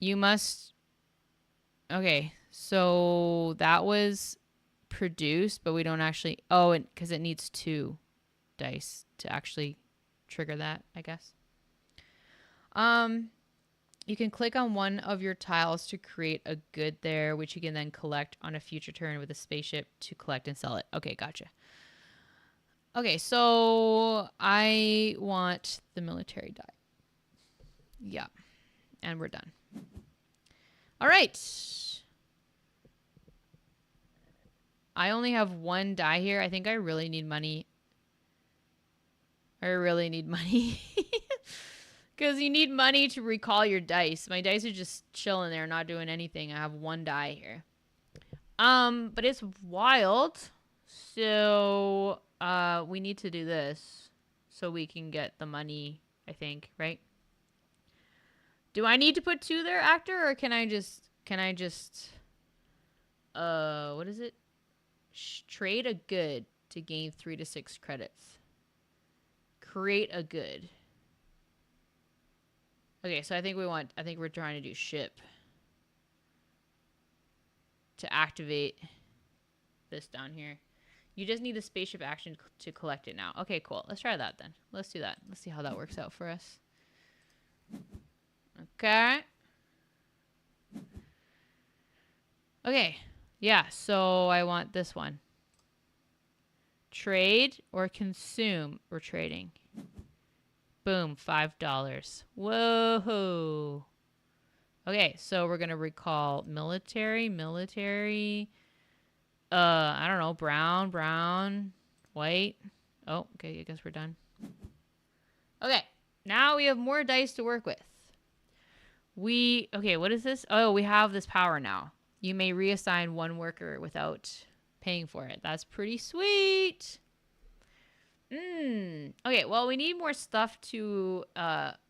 A: You must. Okay. So that was produced, but we don't actually. Oh, because it needs 2 dice to actually trigger that, I guess. You can click on one of your tiles to create a good there, which you can then collect on a future turn with a spaceship to collect and sell it. Okay, gotcha. Okay, so I want the military die. Yeah, and we're done. All right. I only have 1 die here. I think I really need money. I really need money. Because you need money to recall your dice. My dice are just chilling there, not doing anything. I have 1 die here. But it's wild. So, we need to do this so we can get the money, I think, right? Do I need to put 2 there, actor, or can I just, what is it? Trade a good to gain 3 to 6 credits. Create a good. Okay, so I think we're trying to do ship to activate this down here. You just need the spaceship action to collect it now. Okay, cool. Let's try that then. Let's do that. Let's see how that works out for us. Okay. Okay. Yeah, so I want this one. Trade or consume. We're trading. Boom, $5. Whoa. Okay, so we're going to recall military. I don't know, brown, white. Oh, okay, I guess we're done. Okay, now we have more dice to work with. Okay, what is this? Oh, we have this power now. You may reassign one worker without paying for it. That's pretty sweet. Okay, well, we need more stuff to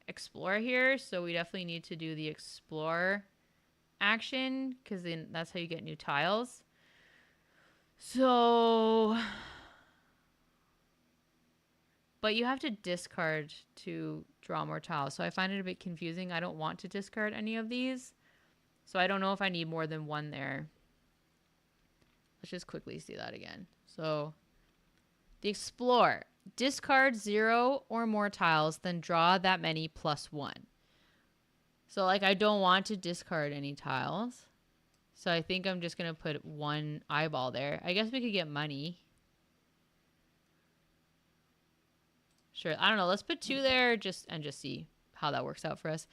A: explore here, so we definitely need to do the explore action, because then that's how you get new tiles. So, but you have to discard to draw more tiles, so I find it a bit confusing. I don't want to discard any of these, so I don't know if I need more than one there. Let's just quickly see that again. So, the explore. Discard 0 or more tiles, then draw that many plus 1. So, like, I don't want to discard any tiles. So, I think I'm just going to put 1 eyeball there. I guess we could get money. Sure. I don't know. Let's put 2 there and just see how that works out for us.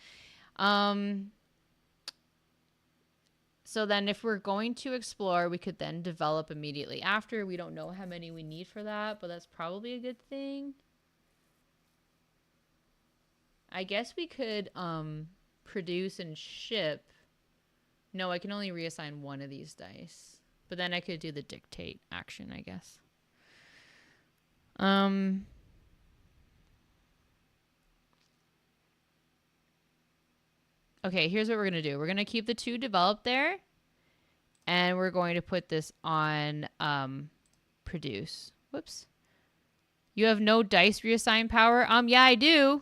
A: So then if we're going to explore, we could then develop immediately after. We don't know how many we need for that, but that's probably a good thing. I guess we could produce and ship. No, I can only reassign one of these dice. But then I could do the dictate action, I guess. Okay, here's what we're going to do. We're going to keep the 2 developed there. And we're going to put this on produce. Whoops. You have no dice reassign power? Yeah, I do.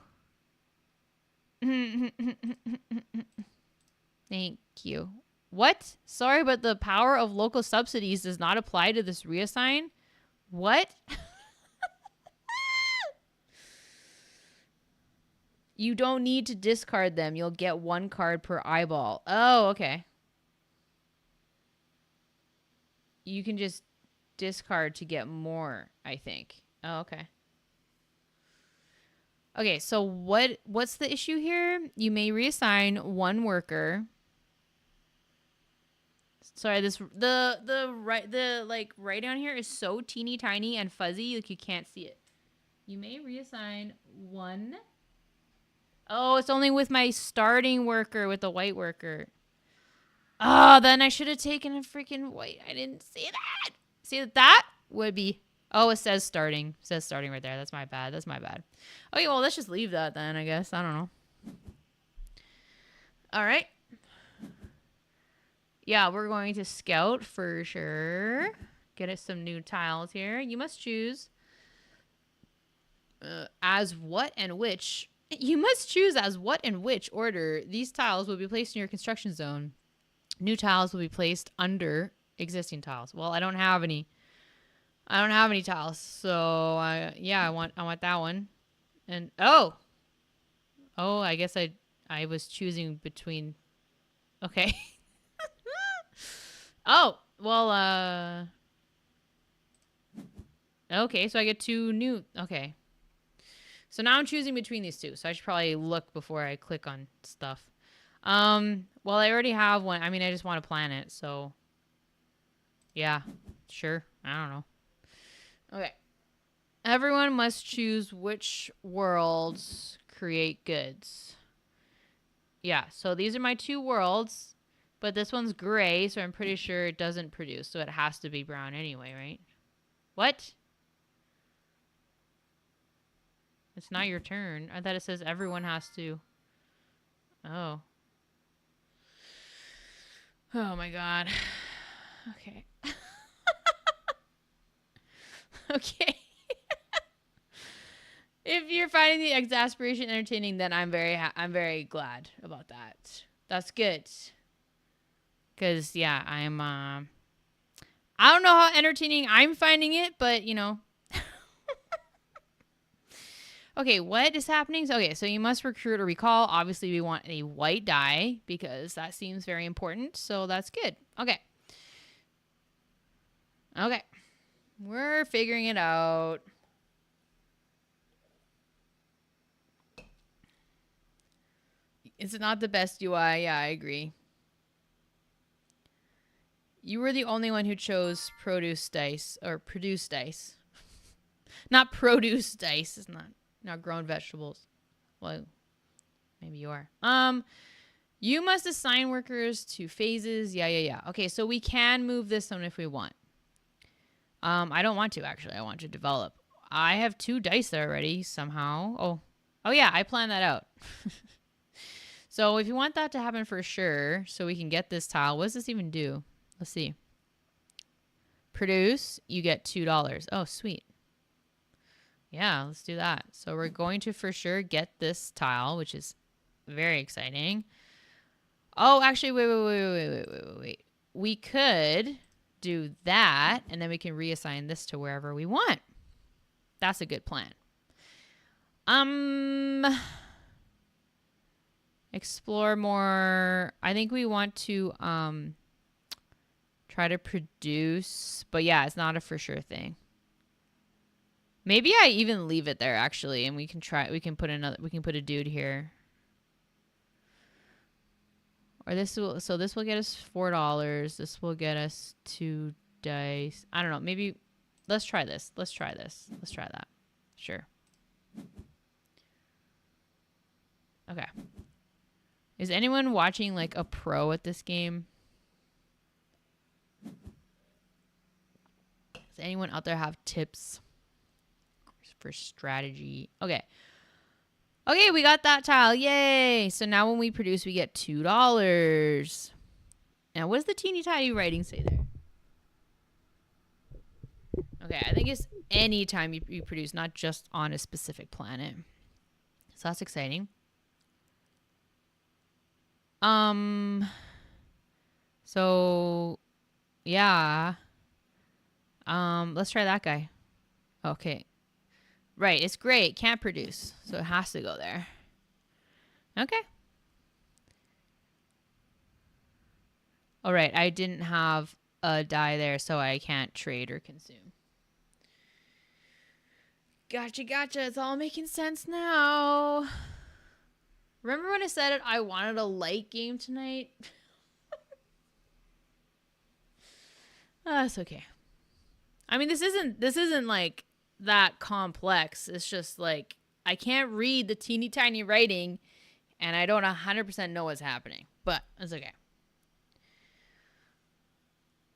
A: Thank you. What? Sorry, but the power of local subsidies does not apply to this reassign? What? You don't need to discard them. You'll get 1 card per eyeball. Oh, okay. You can just discard to get more, I think. Oh, okay. Okay, so what's the issue here? You may reassign 1 worker. Sorry, the right down here is so teeny tiny and fuzzy, like you can't see it. You may reassign 1. Oh, it's only with my starting worker, with the white worker. Oh, then I should have taken a freaking white. I didn't see that. See, that would be... Oh, it says starting. It says starting right there. That's my bad. That's my bad. Okay, well, let's just leave that then, I guess. I don't know. All right. Yeah, we're going to scout for sure. Get us some new tiles here. You must choose as what and which... You must choose as what and which order these tiles will be placed in your construction zone. New tiles will be placed under existing tiles. Well, I don't have any tiles, so yeah, I want that one. And oh, I guess I was choosing between. Okay. Oh, well, okay, so I get 2 new. Okay. So now I'm choosing between these 2, so I should probably look before I click on stuff. Well, I already have one. I mean, I just want to plan it, so yeah, sure. I don't know. Okay. Everyone must choose which worlds create goods. Yeah, so these are my 2 worlds, but this one's gray, so I'm pretty sure it doesn't produce, so it has to be brown anyway, right? What? It's not your turn. I thought it says everyone has to. Oh. Oh my god. Okay. Okay. If you're finding the exasperation entertaining, then I'm very glad about that. That's good. Cause yeah, I don't know how entertaining I'm finding it, but you know. Okay, what is happening? Okay, so you must recruit or recall. Obviously, we want a white die because that seems very important. So that's good. Okay. Okay. We're figuring it out. It's not the best UI. Yeah, I agree. You were the only one who chose produce dice or produce dice. Not produce dice. It's not grown vegetables. Well, maybe you are. You must assign workers to phases. Yeah. Okay, so we can move this one if we want. I don't want to actually. I want to develop. I have 2 dice there already somehow. Oh yeah, I planned that out. So if you want that to happen for sure, so we can get this tile, what does this even do? Let's see. Produce, you get $2. Oh, sweet. Yeah, let's do that. So we're going to for sure get this tile, which is very exciting. Oh, actually, wait. We could do that, and then we can reassign this to wherever we want. That's a good plan. Explore more. I think we want to try to produce, but yeah, it's not a for sure thing. Maybe I even leave it there actually, and we can put a dude here. Or this will get us $4. This will get us 2 dice. I don't know. Maybe let's try this. Let's try that. Sure. Okay. Is anyone watching like a pro at this game? Does anyone out there have tips for strategy? Okay, we got that tile. Yay! So now when we produce, we get $2. Now, what does the teeny tiny writing say there? Okay, I think it's any time you produce, not just on a specific planet. So that's exciting. So yeah. Let's try that guy. Okay. Right, it's great. Can't produce, so it has to go there. Okay. All right, I didn't have a die there, so I can't trade or consume. Gotcha. It's all making sense now. Remember when I said I wanted a light game tonight? That's okay. I mean, this isn't like that complex. It's just like I can't read the teeny tiny writing and I don't 100% know what's happening, but it's okay.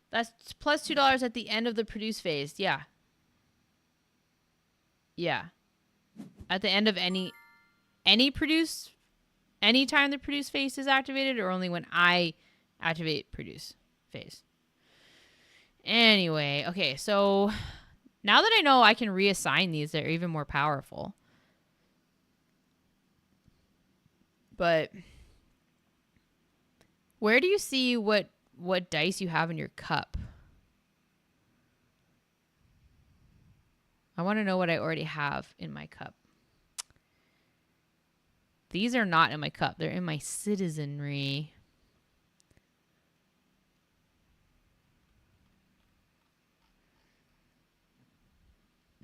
A: That's plus $2 at the end of the produce phase. Yeah. At the end of any produce, anytime the produce phase is activated, or only when I activate produce phase. Anyway, okay, so now that I know I can reassign these, they're even more powerful. But where do you see what dice you have in your cup? I want to know what I already have in my cup. These are not in my cup. They're in my citizenry.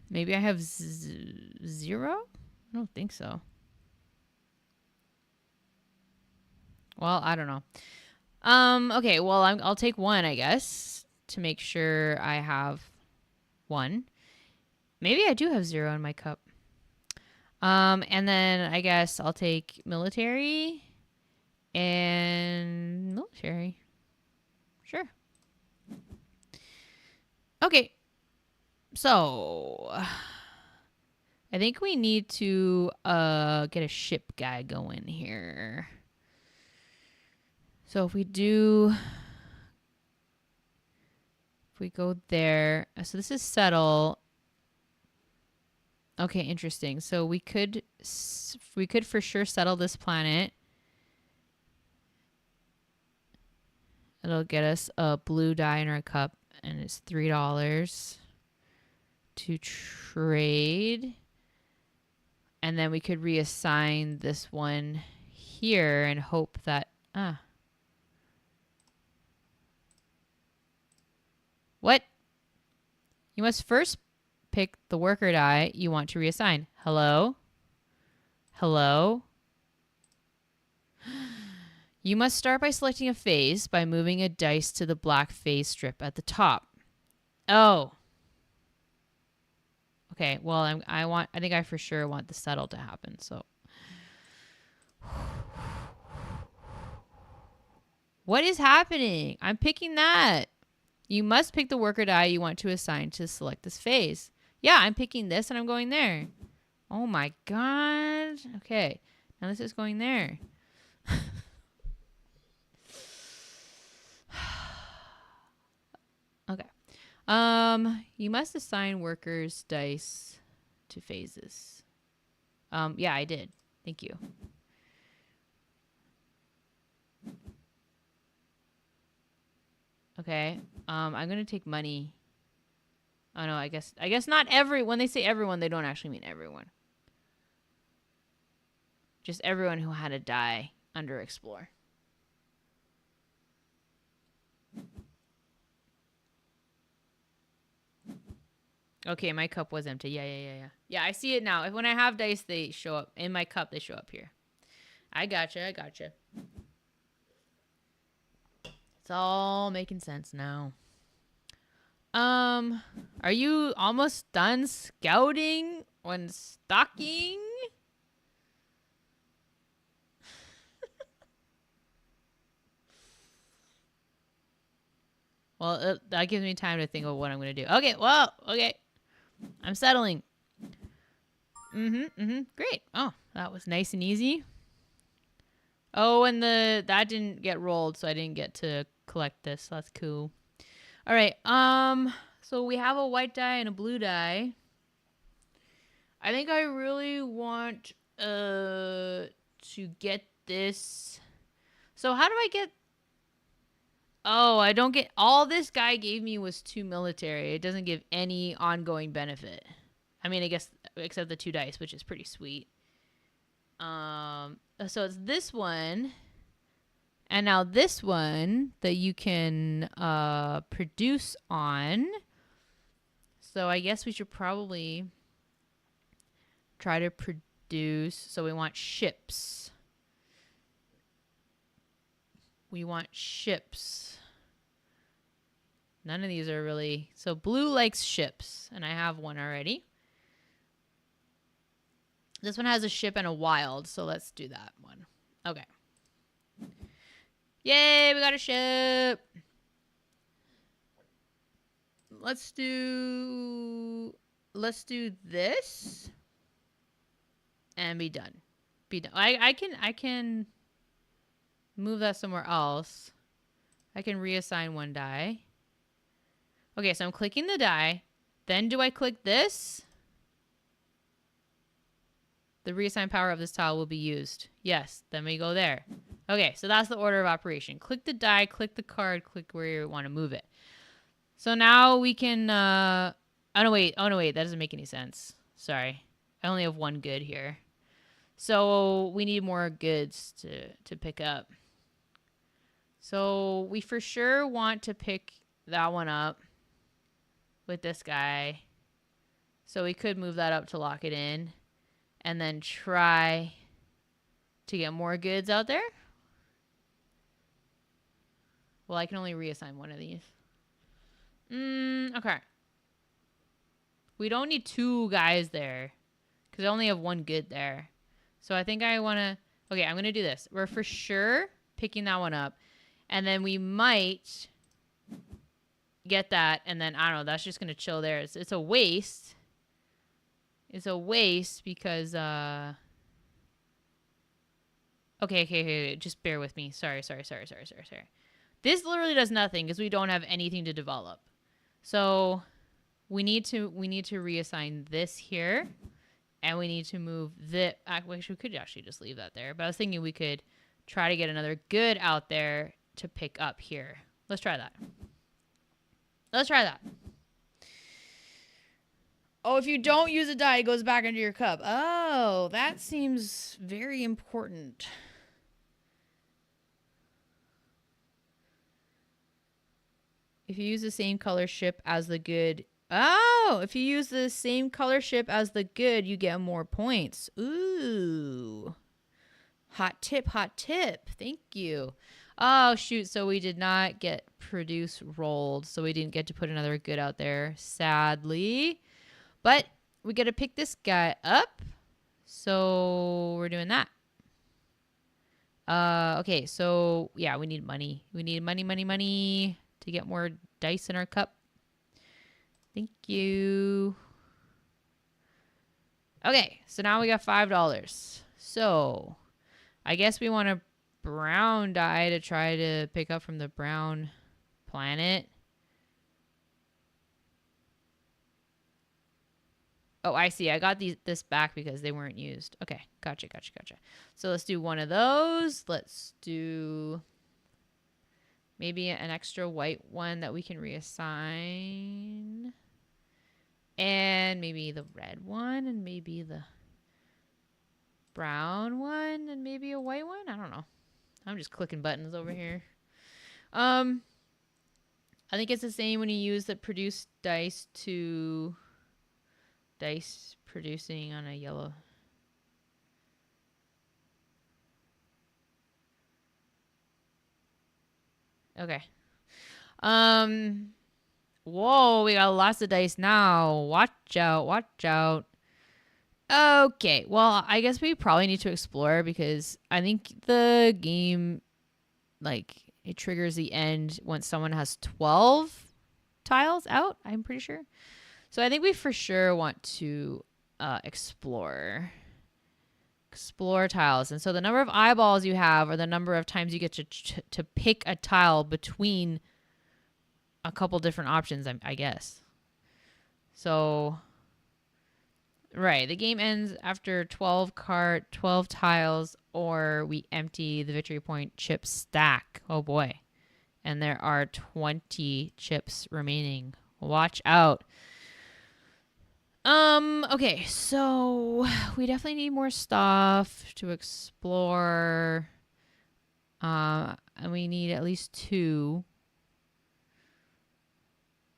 A: Maybe I have 0? I don't think so. Well, I don't know. Okay, well, I'll take 1, I guess, to make sure I have 1. Maybe I do have 0 in my cup. And then I guess I'll take military and military. Sure. Okay. So I think we need to get a ship guy going here. So if we go there, so this is settle. Okay, interesting. So we could for sure settle this planet. It'll get us a blue die in our cup, and it's $3 to trade. And then we could reassign this one here and hope that what? You must first pick the worker die you want to reassign. Hello? You must start by selecting a phase by moving a dice to the black phase strip at the top. Oh. Okay, well, I think I for sure want the settle to happen, so. What is happening? I'm picking that. You must pick the worker die you want to assign to select this phase. Yeah, I'm picking this and I'm going there. Oh my god. Okay, now this is going there. Okay. You must assign workers dice to phases. Yeah, I did. Thank you. Okay. I'm gonna take money. Oh no, I guess not when they say everyone, they don't actually mean everyone. Just everyone who had a die under explore. Okay, my cup was empty. Yeah. Yeah, I see it now. When I have dice, they show up. In my cup, they show up here. I gotcha. It's all making sense now. Are you almost done scouting when stocking? Well, that gives me time to think of what I'm going to do. Okay, okay. I'm settling. Great. Oh, that was nice and easy. Oh, and that didn't get rolled, so I didn't get to collect this. That's cool. All right. So we have a white die and a blue die. I think I really want to get this. So how do I get? Oh, I don't get. All this guy gave me was 2 military. It doesn't give any ongoing benefit. I mean, I guess except the 2 dice, which is pretty sweet. So it's this one, and now this one that you can produce on. So I guess we should probably try to produce. So we want ships. None of these are really. So blue likes ships, and I have one already. This one has a ship and a wild, so let's do that one. Okay. Yay, we got a ship. Let's do this and be done. I can move that somewhere else. I can reassign 1 die. Okay, so I'm clicking the die. Then do I click this? The reassign power of this tile will be used. Yes, then we go there. Okay, so that's the order of operation. Click the die, click the card, click where you want to move it. So now we can, oh no wait, that doesn't make any sense. Sorry, I only have 1 good here. So we need more goods to pick up. So we for sure want to pick that one up with this guy. So we could move that up to lock it in. And then try to get more goods out there. Well, I can only reassign 1 of these. Okay. We don't need 2 guys there. Because I only have 1 good there. So I think I want to. Okay, I'm going to do this. We're for sure picking that one up. And then we might get that. And then, I don't know, that's just going to chill there. It's a waste. It's a waste because, okay. Just bear with me. Sorry. This literally does nothing because we don't have anything to develop. So we need to reassign this here, and we need to move this. Actually, we could actually just leave that there. But I was thinking we could try to get another good out there to pick up here. Let's try that. Oh, if you don't use a die, it goes back into your cup. Oh, that seems very important. If you use the same color ship as the good. Oh, if you use the same color ship as the good, you get more points. Ooh. Hot tip, hot tip. Thank you. Oh, shoot. So we did not get produce rolled. So we didn't get to put another good out there, sadly. But we got to pick this guy up. So we're doing that. Okay. So, yeah, we need money. We need money, money, money to get more dice in our cup. Thank you. Okay. So now we got $5. So I guess we want a brown die to try to pick up from the brown planet. Oh, I see. I got this back because they weren't used. Okay. Gotcha, gotcha, gotcha. So let's do one of those. Let's do maybe an extra white one that we can reassign. And maybe the red one and maybe the brown one and maybe a white one. I don't know. I'm just clicking buttons over here. I think it's the same when you use the produce dice to dice producing on a yellow. Okay. Whoa, we got lots of dice now. Watch out, watch out. Okay, well, I guess we probably need to explore because I think the game, like, it triggers the end when someone has 12 tiles out, I'm pretty sure. So I think we for sure want to explore tiles. And so the number of eyeballs you have or the number of times you get to pick a tile between a couple different options, I guess. So, right, the game ends after 12 tiles, or we empty the victory point chip stack. Oh boy. And there are 20 chips remaining. Watch out. Okay, so we definitely need more stuff to explore. And we need at least 2.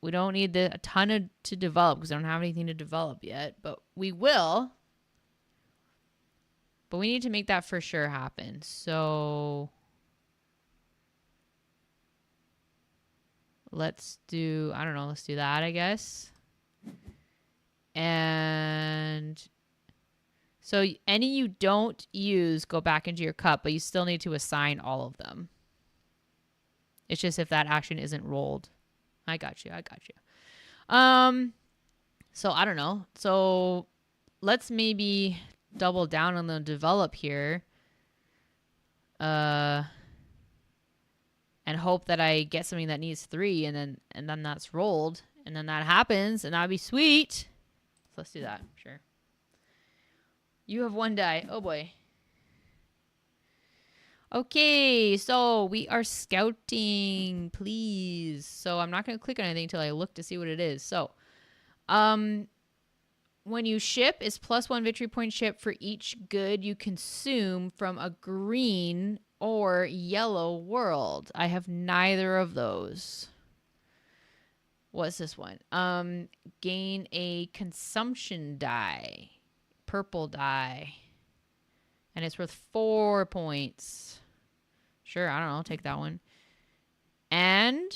A: We don't need a ton to develop because I don't have anything to develop yet, but we will. But we need to make that for sure happen. So let's do, I don't know, let's do that, I guess. And so any you don't use go back into your cup, but you still need to assign all of them. It's just if that action isn't rolled. I got you. So I don't know. So let's maybe double down on the develop here. And hope that I get something that needs 3 and then that's rolled. And then that happens and that'd be sweet. So let's do that. Sure. You have 1 die. Oh boy. Okay, so we are scouting, please. So I'm not going to click on anything until I look to see what it is. So, when you ship, it's +1 victory point ship for each good you consume from a green or yellow world. I have neither of those. What's this one? Gain a consumption die, purple die. And it's worth 4 points. Sure, I don't know. I'll take that one. And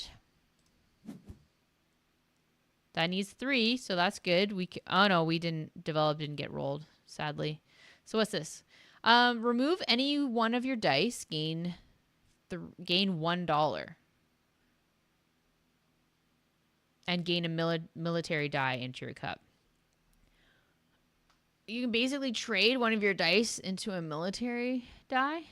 A: that needs 3, so that's good. Oh no, we didn't get rolled, sadly. So what's this? Remove any one of your dice. Gain $1. And gain a military die into your cup. You can basically trade one of your dice into a military die.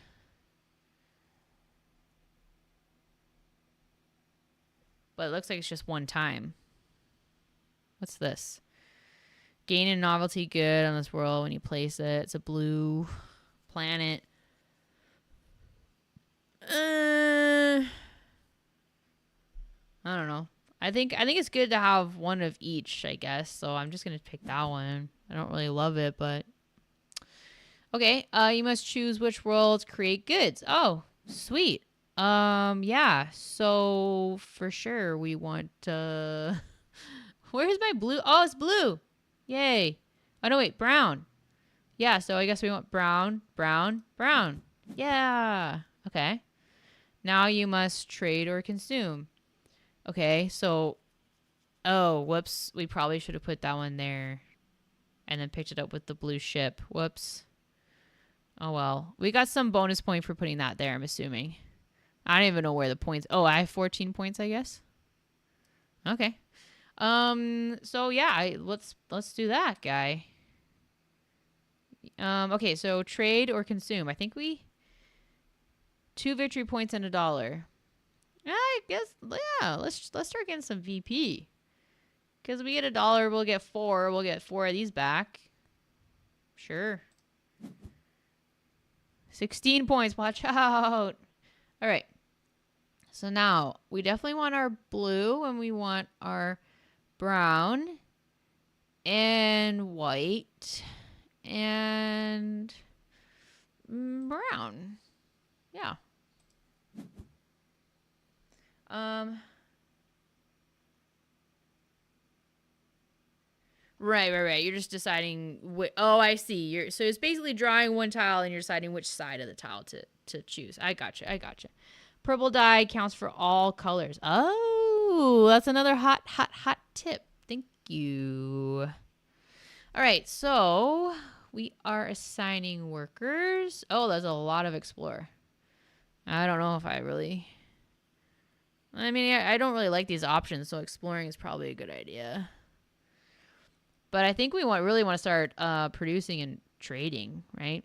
A: But it looks like it's just one time. What's this? Gain a novelty good on this world when you place it. It's a blue planet. I don't know. I think it's good to have one of each, I guess. So I'm just going to pick that one. I don't really love it, but okay. You must choose which worlds create goods. Oh, sweet. Yeah. So for sure we want where's my blue? Oh, it's blue. Yay. Oh no, wait, brown. Yeah, so I guess we want brown, brown, brown. Yeah. Okay. Now you must trade or consume. Okay, so oh, whoops. We probably should have put that one there and then picked it up with the blue ship. Whoops. Oh well. We got some bonus point for putting that there, I'm assuming. I don't even know where the points. Oh, I have 14 points, I guess. Okay. So yeah, let's do that, guy. Okay, so trade or consume. I think we 2 victory points and $1. I guess yeah, let's start getting some VP. Cuz we get $1, we'll get 4, we'll get 4 of these back. Sure. 16 points. Watch out. All right. So now we definitely want our blue and we want our brown and white and brown. Yeah. Right. You're just deciding oh, I see. So it's basically drawing one tile and you're deciding which side of the tile to choose. I gotcha. Purple dye counts for all colors. Oh, that's another hot tip. Thank you. All right, so we are assigning workers. Oh, there's a lot of explore. I don't know if I really... I mean, I don't really like these options, so exploring is probably a good idea. But I think we really want to start producing and trading, right?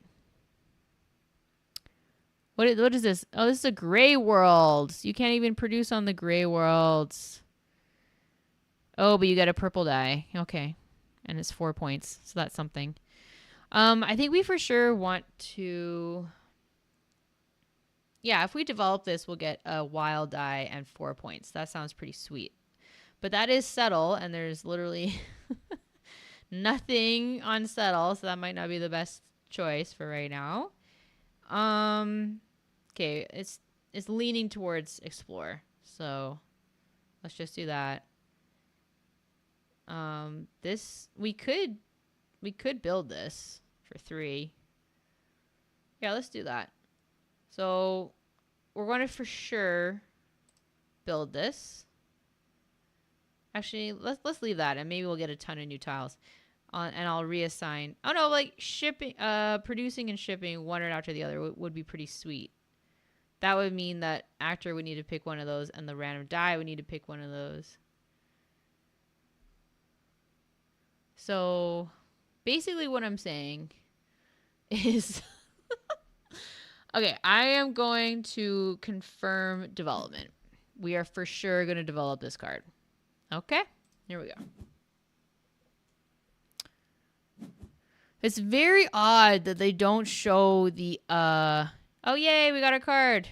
A: What is this? Oh, this is a gray world. You can't even produce on the gray worlds. Oh, but you got a purple dye. Okay. And it's 4 points, so that's something. I think we for sure want to... Yeah, if we develop this, we'll get a wild dye and 4 points. That sounds pretty sweet. But that is settle, and there's literally nothing on settle, so that might not be the best choice for right now. Okay, it's leaning towards explore, so let's just do that. This we could build this for 3. Yeah, let's do that. So we're going to for sure build this. Actually, let's leave that, and maybe we'll get a ton of new tiles. And I'll reassign. Oh no, like shipping, producing and shipping one right after the other would be pretty sweet. That would mean that actor would need to pick one of those, and the random die would need to pick one of those. So basically what I'm saying is okay, I am going to confirm development. We are for sure going to develop this card. Okay, here we go. It's very odd that they don't show the oh yay, we got a card.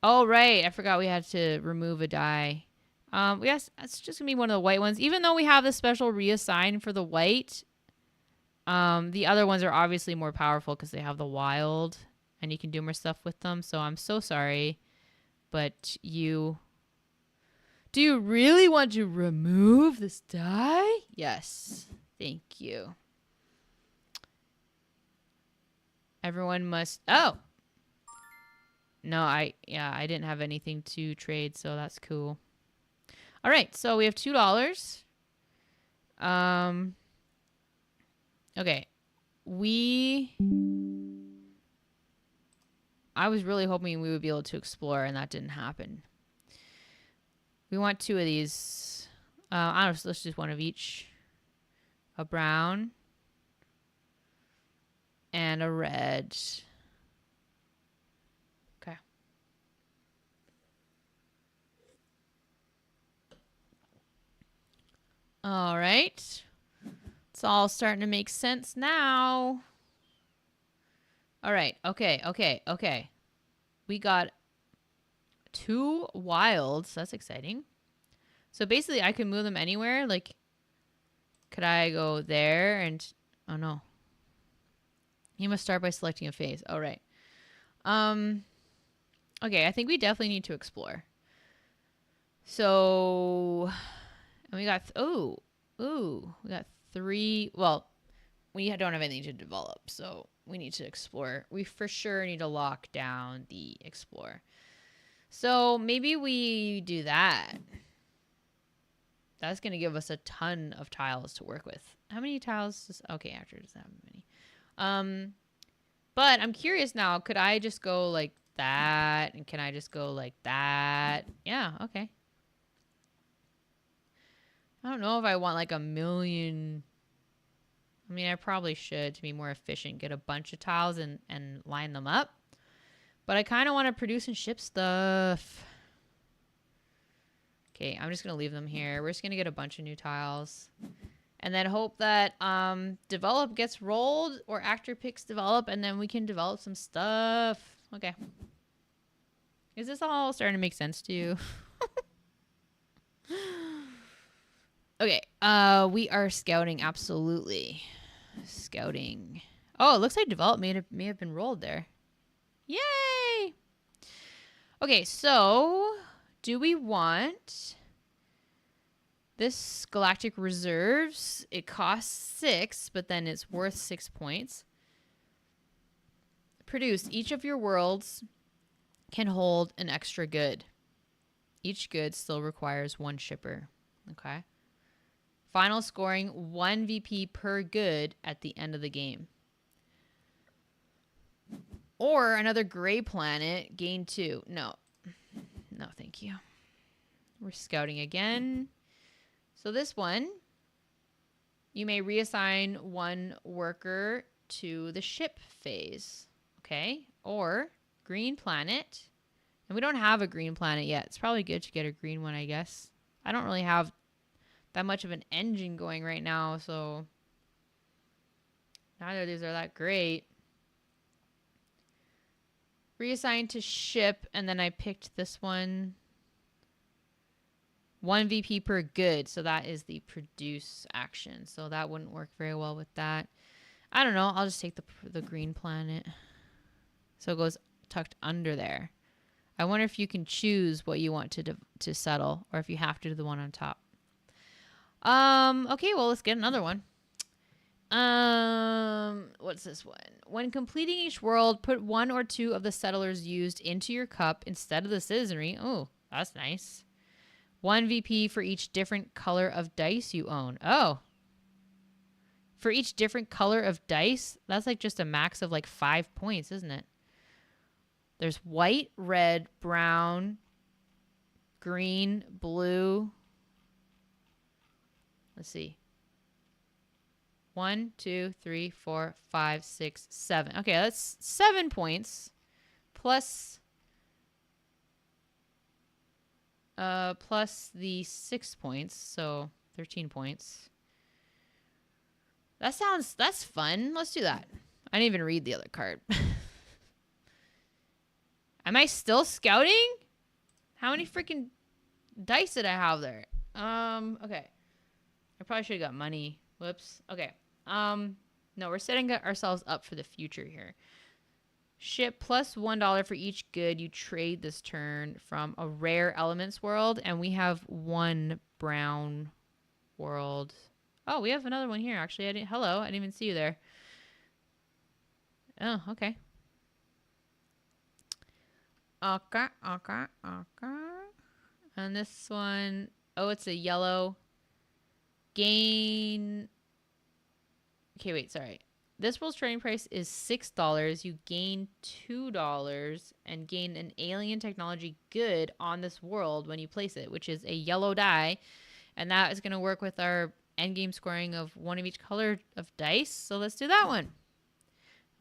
A: Oh right, I forgot we had to remove a die. Yes, it's just gonna be one of the white ones. Even though we have the special reassign for the white, the other ones are obviously more powerful because they have the wild and you can do more stuff with them. So I'm so sorry, but do you really want to remove this die? Yes, thank you. Everyone must. Oh. No, I didn't have anything to trade, so that's cool. All right, so we have $2. Okay. I was really hoping we would be able to explore, and that didn't happen. We want 2 of these. I don't know, let's just one of each. A brown. And a red. Okay. All right. It's all starting to make sense now. All right. Okay. We got 2 wilds. That's exciting. So basically, I can move them anywhere. Like, could I go there and... Oh, no. You must start by selecting a phase. Oh, right. Okay, I think we definitely need to explore. So... And we got... we got 3... Well, we don't have anything to develop, so we need to explore. We for sure need to lock down the explore. So maybe we do that. That's going to give us a ton of tiles to work with. How many tiles? Okay, Actor doesn't have many. But I'm curious now. Could I just go like that? And can I just go like that? Yeah, okay. I don't know if I want like a million. I mean, I probably should, to be more efficient, get a bunch of tiles and line them up. But I kind of want to produce and ship stuff. Okay, I'm just going to leave them here. We're just going to get a bunch of new tiles. And then hope that develop gets rolled or actor picks develop, and then we can develop some stuff. Okay. Is this all starting to make sense to you? Okay, we are scouting, absolutely. Scouting. Oh, it looks like develop may have been rolled there. Yay! Okay, so do we want this galactic reserves? It costs 6, but then it's worth 6 points. Produce. Each of your worlds can hold an extra good. Each good still requires 1 shipper. Okay. Final scoring 1 VP per good at the end of the game. Or another gray planet, gain 2. No. No, thank you. We're scouting again. So this one, you may reassign 1 worker to the ship phase. Okay. Or green planet. And we don't have a green planet yet. It's probably good to get a green one, I guess. I don't really have that much of an engine going right now, so neither of these are that great. Reassign to ship, and then I picked this one. 1 VP per good, so that is the produce action. So that wouldn't work very well with that. I don't know. I'll just take the green planet. So it goes tucked under there. I wonder if you can choose what you want to settle, or if you have to do the one on top. Okay, well, let's get another one. What's this one? When completing each world, put 1 or 2 of the settlers used into your cup instead of the citizenry. Oh, that's nice. 1 VP for each different color of dice you own. Oh. For each different color of dice? That's like just a max of like 5 points, isn't it? There's white, red, brown, green, blue. Let's see. 1, 2, 3, 4, 5, 6, 7. Okay, that's 7 points. Plus the 6 points, so 13 points. That's fun. Let's do that. I didn't even read the other card. Am I still scouting? How many freaking dice did I have there? Okay. I probably should have got money. Whoops. Okay. No, we're setting ourselves up for the future here. Ship plus $1 for each good you trade this turn from a rare elements world, and we have 1 brown world. Oh, we have another one here, actually. Hello, I didn't even see you there. Oh, okay. Okay. And this one, oh, it's a yellow. Gain. Okay, wait, sorry. This world's trading price is $6. You gain $2 and gain an alien technology good on this world when you place it, which is a yellow die. And that is going to work with our endgame scoring of 1 of each color of dice. So let's do that one.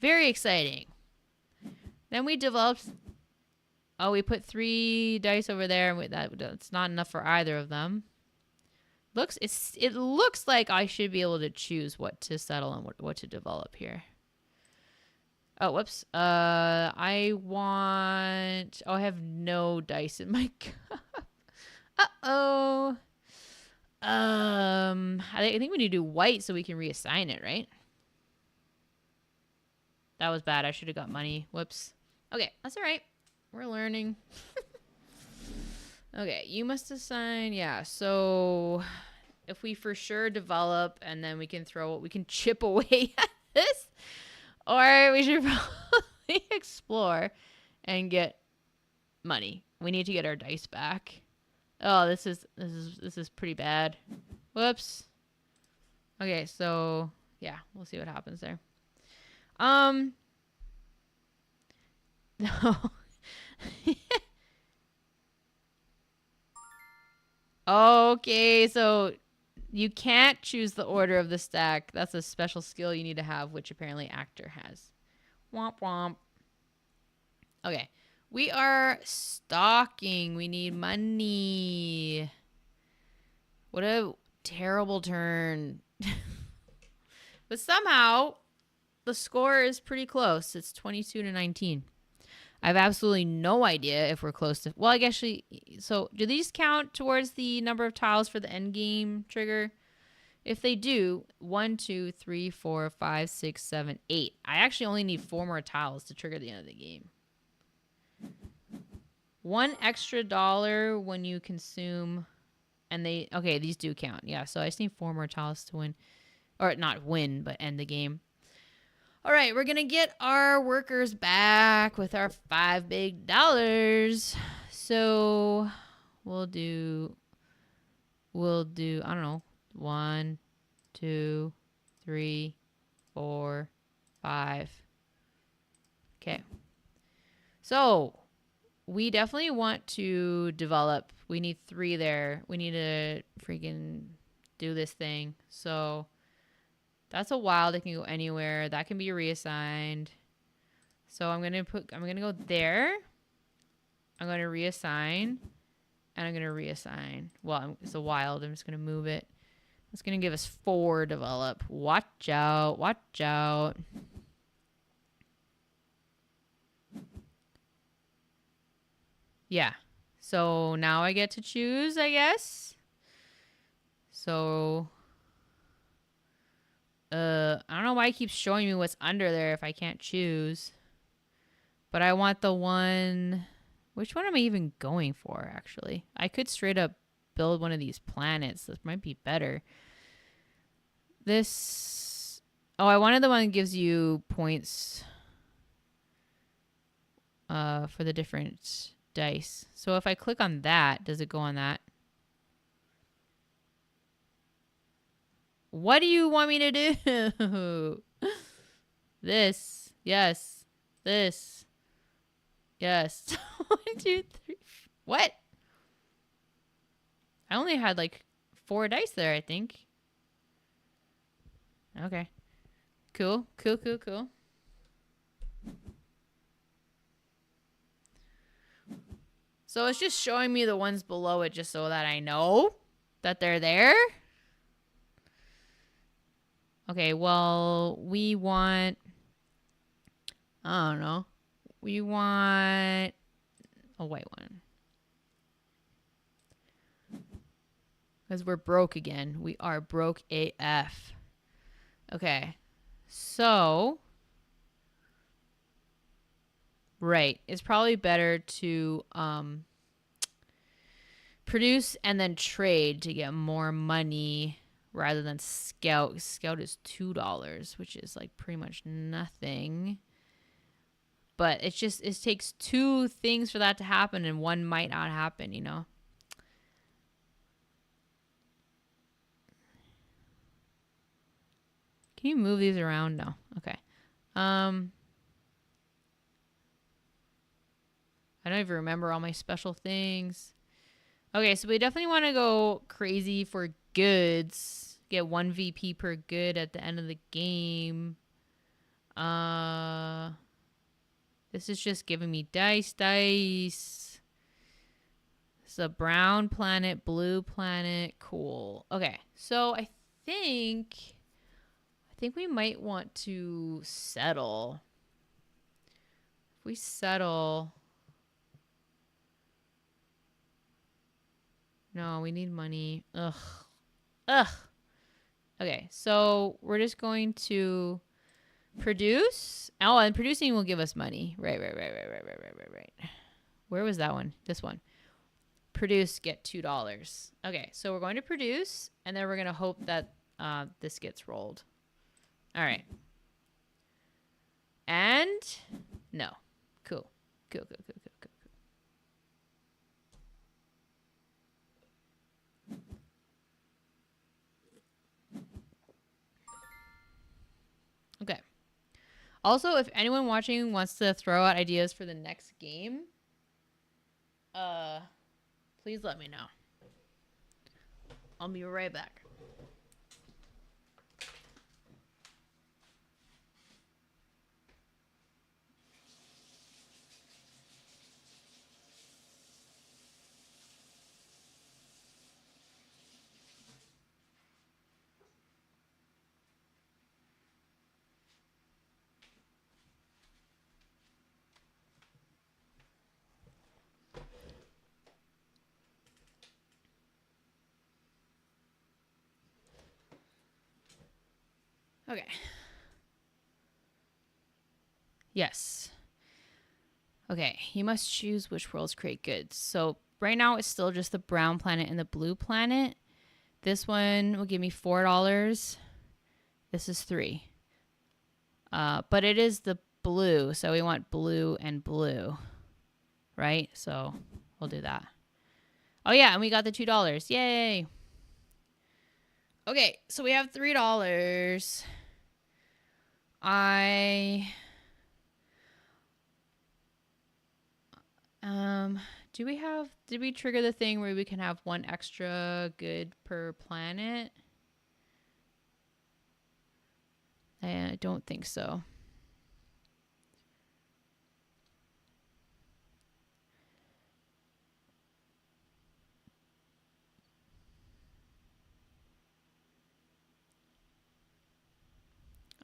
A: Very exciting. Then we developed... Oh, we put 3 dice over there. That's not enough for either of them. It looks like I should be able to choose what to settle and what to develop here. Oh, whoops. I have no dice in my cup. Uh-oh. I think we need to do white so we can reassign it, right? That was bad. I should have got money. Whoops. Okay, that's all right. We're learning. Okay, you must assign, yeah, so if we for sure develop and then we can chip away at this. Or we should probably explore and get money. We need to get our dice back. Oh, this is pretty bad. Whoops. Okay, so yeah, we'll see what happens there. No. Okay, so you can't choose the order of the stack. That's a special skill you need to have, which apparently actor has. Womp womp. Okay. We are stalking. We need money. What a terrible turn. But somehow the score is pretty close. It's 22 to 19. I have absolutely no idea if we're close to. Well, I guess so do these count towards the number of tiles for the end game trigger? If they do, 1, 2, 3, 4, 5, 6, 7, 8. I actually only need 4 more tiles to trigger the end of the game. $1 extra when you consume, and okay, these do count. Yeah, so I just need 4 more tiles to win, or not win, but end the game. All right, we're gonna get our workers back with our $5 big. So we'll do. I don't know. 1, 2, 3, 4, 5. Okay. So we definitely want to develop. We need 3 there. We need to freaking do this thing. So that's a wild. It can go anywhere. That can be reassigned. So I'm gonna go there. I'm gonna reassign, and I'm gonna reassign. Well, it's a wild. I'm just gonna move it. It's gonna give us 4 develop. Watch out! Watch out! Yeah. So now I get to choose, I guess. So I don't know why it keeps showing me what's under there if I can't choose. But I want the one. Which one am I even going for, actually? I could straight up build one of these planets. This might be better. This. Oh, I wanted the one that gives you points for the different dice. So if I click on that, does it go on that? What do you want me to do? This. Yes. This. Yes. 1, 2, 3. What? I only had like 4 dice there, I think. Okay. Cool. Cool, cool, cool. So it's just showing me the ones below it just so that I know that they're there. Okay, well, we want... I don't know. We want a white one. Because we're broke again. We are broke AF. Okay. So... Right. It's probably better to produce and then trade to get more money rather than scout. Scout is $2, which is like pretty much nothing. But it takes 2 things for that to happen, and one might not happen, you know? Can you move these around? No. Okay. I don't even remember all my special things. Okay, so we definitely want to go crazy for goods. Get 1 VP per good at the end of the game. This is just giving me dice. This is a brown planet, blue planet. Cool. Okay, so I think we might want to settle. If we settle... No, we need money. Ugh. Okay, so we're just going to produce. Oh, and producing will give us money. Right. Where was that one? This one. Produce, get $2. Okay, so we're going to produce, and then we're going to hope that this gets rolled. All right. And no. Cool. Cool, cool, cool, cool, cool, cool. Okay. Also, if anyone watching wants to throw out ideas for the next game, please let me know. I'll be right back. Okay. Yes. Okay, you must choose which worlds create goods. So right now it's still just the brown planet and the blue planet. This one will give me $4. This is 3. But it is the blue, so we want blue and blue, right? So we'll do that. Oh yeah, and we got the $2. Yay! Okay, so we have $3. Did we trigger the thing where we can have 1 extra good per planet? I don't think so.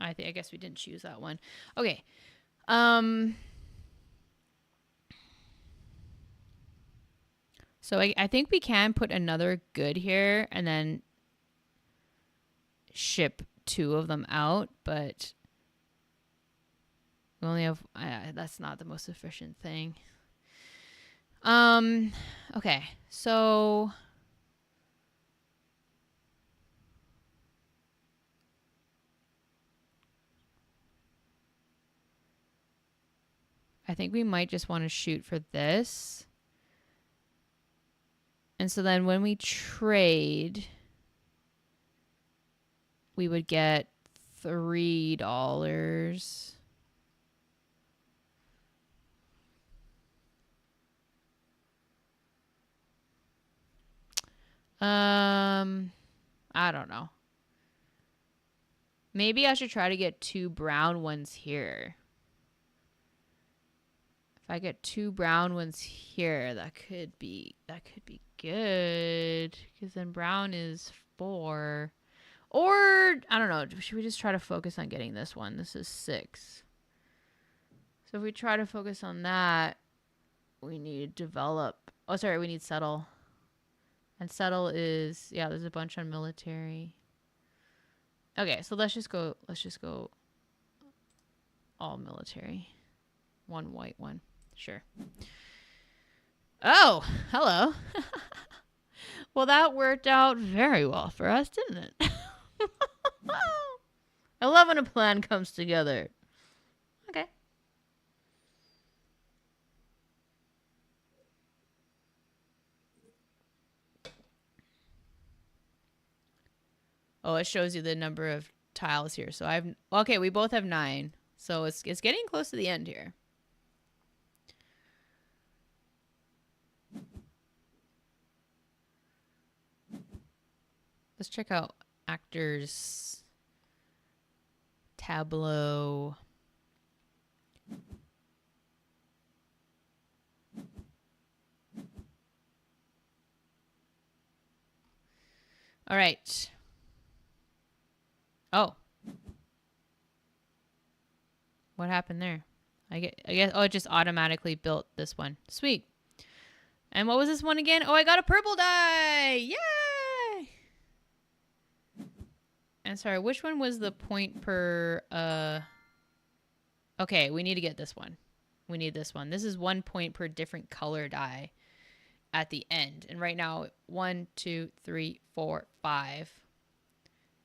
A: I guess we didn't choose that one. Okay. So I think we can put another good here and then ship 2 of them out, but we only have that's not the most efficient thing. Okay. So I think we might just want to shoot for this. And so then when we trade, we would get $3. I don't know. Maybe I should try to get 2 brown ones here. If I get 2 brown ones here, that could be good, because then brown is 4. Or I don't know, should we just try to focus on getting this one? This is 6. So if we try to focus on that, we need develop. Oh, sorry, we need settle. And settle is, yeah, there's a bunch on military. Okay, so let's just go all military. 1 white one. Sure. Oh, hello. Well, that worked out very well for us, didn't it? I love when a plan comes together. Okay. Oh, it shows you the number of tiles here. So okay, we both have 9. So it's getting close to the end here. Let's check out actors tableau. All right. Oh. What happened there? I guess oh, it just automatically built this one. Sweet. And what was this one again? Oh, I got a purple die. Yay! And sorry, which one was the point per okay, we need to get this one. We need this one. This is 1 point per different color die at the end. And right now, 1, 2, 3, 4, 5.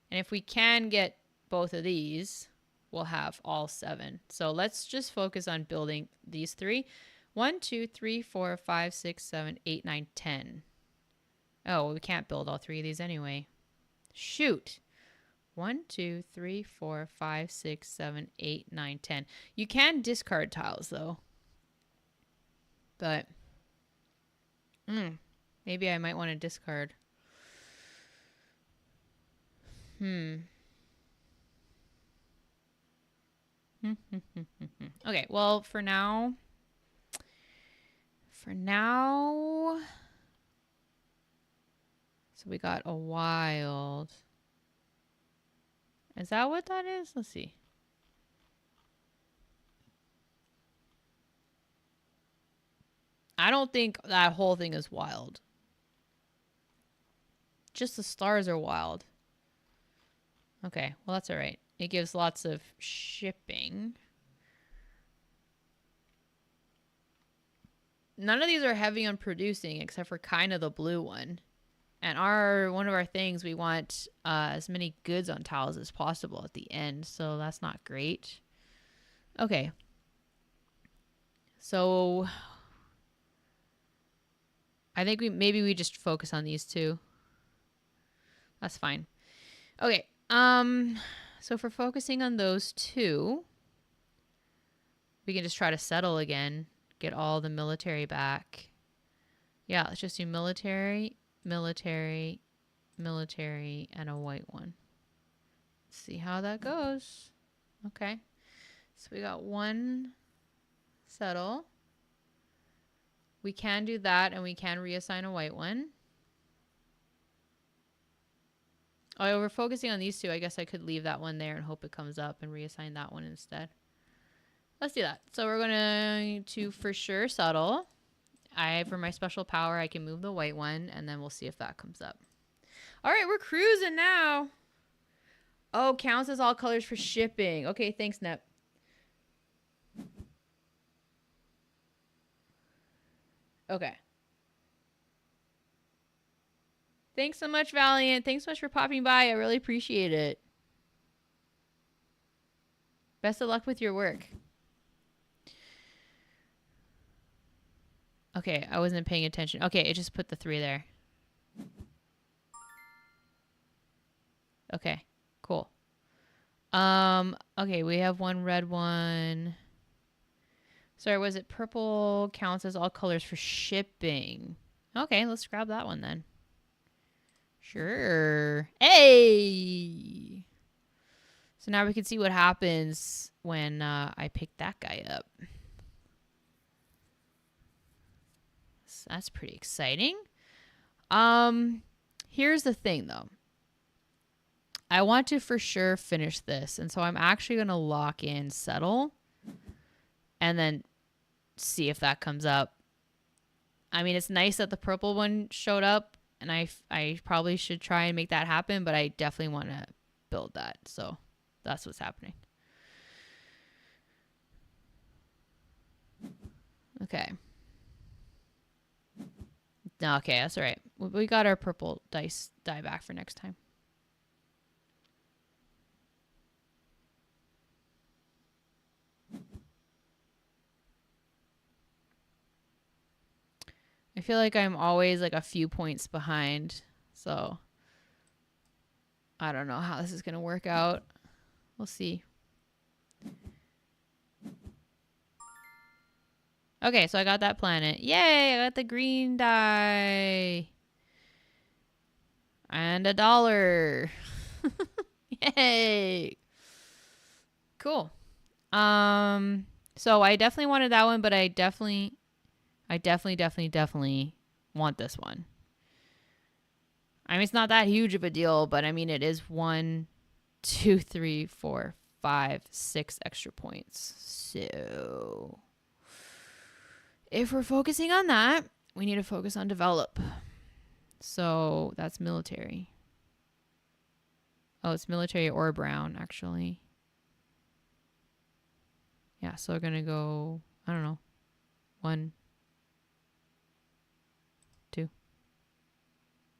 A: And if we can get both of these, we'll have all 7. So let's just focus on building these 3. 1, 2, 3, 4, 5, 6, 7, 8, 9, 10. Oh, we can't build all 3 of these anyway. Shoot. 1, 2, 3, 4, 5, 6, 7, 8, 9, 10. You can discard tiles though. But maybe I might want to discard. Okay, well, for now, so we got a wild. Is that what that is? Let's see. I don't think that whole thing is wild. Just the stars are wild. Okay, well, that's all right. It gives lots of shipping. None of these are heavy on producing except for kind of the blue one. And one of our things, we want as many goods on tiles as possible at the end. So that's not great. Okay. So I think maybe we just focus on these 2. That's fine. Okay. So for focusing on those 2, we can just try to settle again. Get all the military back. Yeah, let's just do military, military, military, and a white one. See how that goes. Okay. So we got 1 settle. We can do that, and we can reassign a white one. Oh, we're focusing on these 2. I guess I could leave that one there and hope it comes up and reassign that one instead. Let's do that. So we're going to for sure settle. For my special power, I can move the white one, and then we'll see if that comes up. All right, we're cruising now. Oh, counts as all colors for shipping. Okay, thanks, Nep. Okay. Thanks so much, Valiant. Thanks so much for popping by. I really appreciate it. Best of luck with your work. Okay, I wasn't paying attention. Okay, it just put the 3 there. Okay, cool. Okay, we have 1 red one. Sorry, was it purple counts as all colors for shipping? Okay, let's grab that one then. Sure. Hey! So now we can see what happens when I pick that guy up. So that's pretty exciting. Here's the thing though. I want to for sure finish this, and so I'm actually going to lock in settle and then see if that comes up. I mean, it's nice that the purple one showed up, and I probably should try and make that happen, but I definitely want to build that. So that's what's happening. Okay. Okay, that's all right. We got our purple die back for next time. I feel like I'm always like a few points behind, so I don't know how this is going to work out. We'll see. Okay, so I got that planet. Yay, I got the green die. And $1. Yay. Cool. So I definitely wanted that one, but I definitely want this one. I mean, it's not that huge of a deal, but I mean, it is 1, 2, 3, 4, 5, 6 extra points. So if we're focusing on that, we need to focus on develop. So that's military. Oh, it's military or brown, actually. Yeah, so we're going to go, I don't know, 1, 2.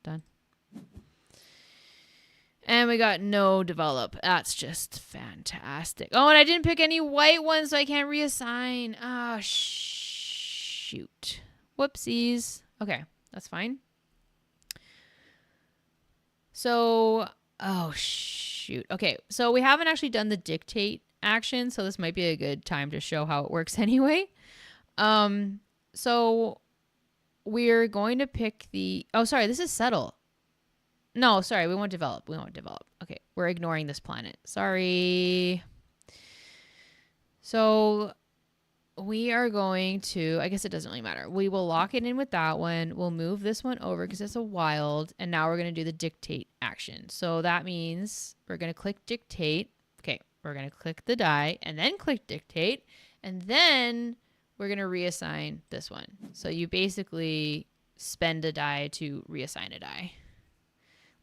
A: Done. And we got no develop. That's just fantastic. Oh, and I didn't pick any white ones, so I can't reassign. Ah, shoot. Whoopsies. Okay, that's fine. So, oh, shoot. Okay, so we haven't actually done the dictate action, so this might be a good time to show how it works anyway. So we're going to pick the... Oh, sorry, this is settle. No, sorry, we won't develop. We won't develop. Okay, we're ignoring this planet. Sorry. So we are going to, I guess it doesn't really matter. We will lock it in with that one. We'll move this one over because it's a wild. And now we're going to do the dictate action. So that means we're going to click dictate. Okay, we're going to click the die and then click dictate. And then we're going to reassign this one. So you basically spend a die to reassign a die.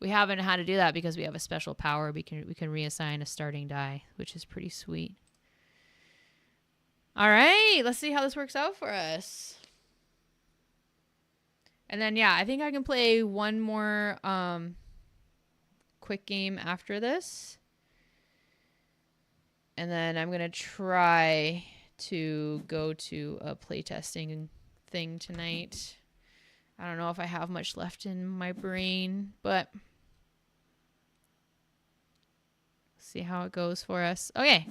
A: We haven't had to do that because we have a special power. We can reassign a starting die, which is pretty sweet. All right, let's see how this works out for us. And then, yeah, I think I can play one more quick game after this. And then I'm going to try to go to a playtesting thing tonight. I don't know if I have much left in my brain, but... see how it goes for us. Okay.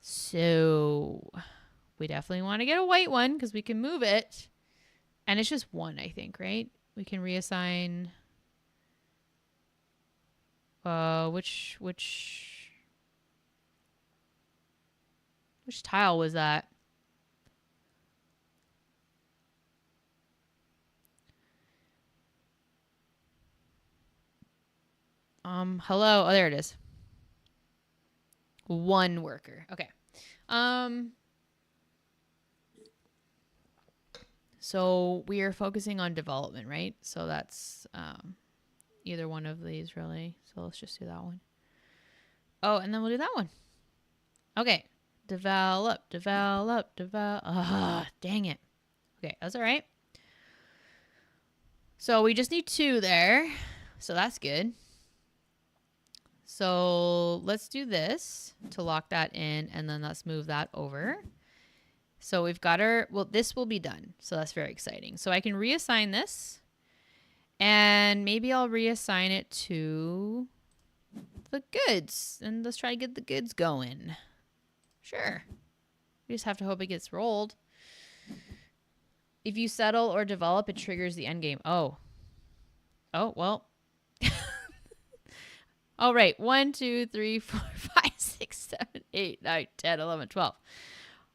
A: So we definitely want to get a white one because we can move it. And it's just one, I think, right? We can reassign which tile was that? Hello. Oh, there it is. One worker. Okay. So we are focusing on development, right? So that's either one of these really. So let's just do that one. Oh, and then we'll do that one. Okay. Develop. Ah, dang it. Okay, that's all right. So we just need 2 there. So that's good. So let's do this to lock that in, and then let's move that over. So we've got our, well, this will be done. So that's very exciting. So I can reassign this, and maybe I'll reassign it to the goods, and let's try to get the goods going. Sure. We just have to hope it gets rolled. If you settle or develop, it triggers the end game. Oh. Oh, well. All right. 1, 2, 3, 4, 5, 6, 7, 8, 9, 10, 11, 12.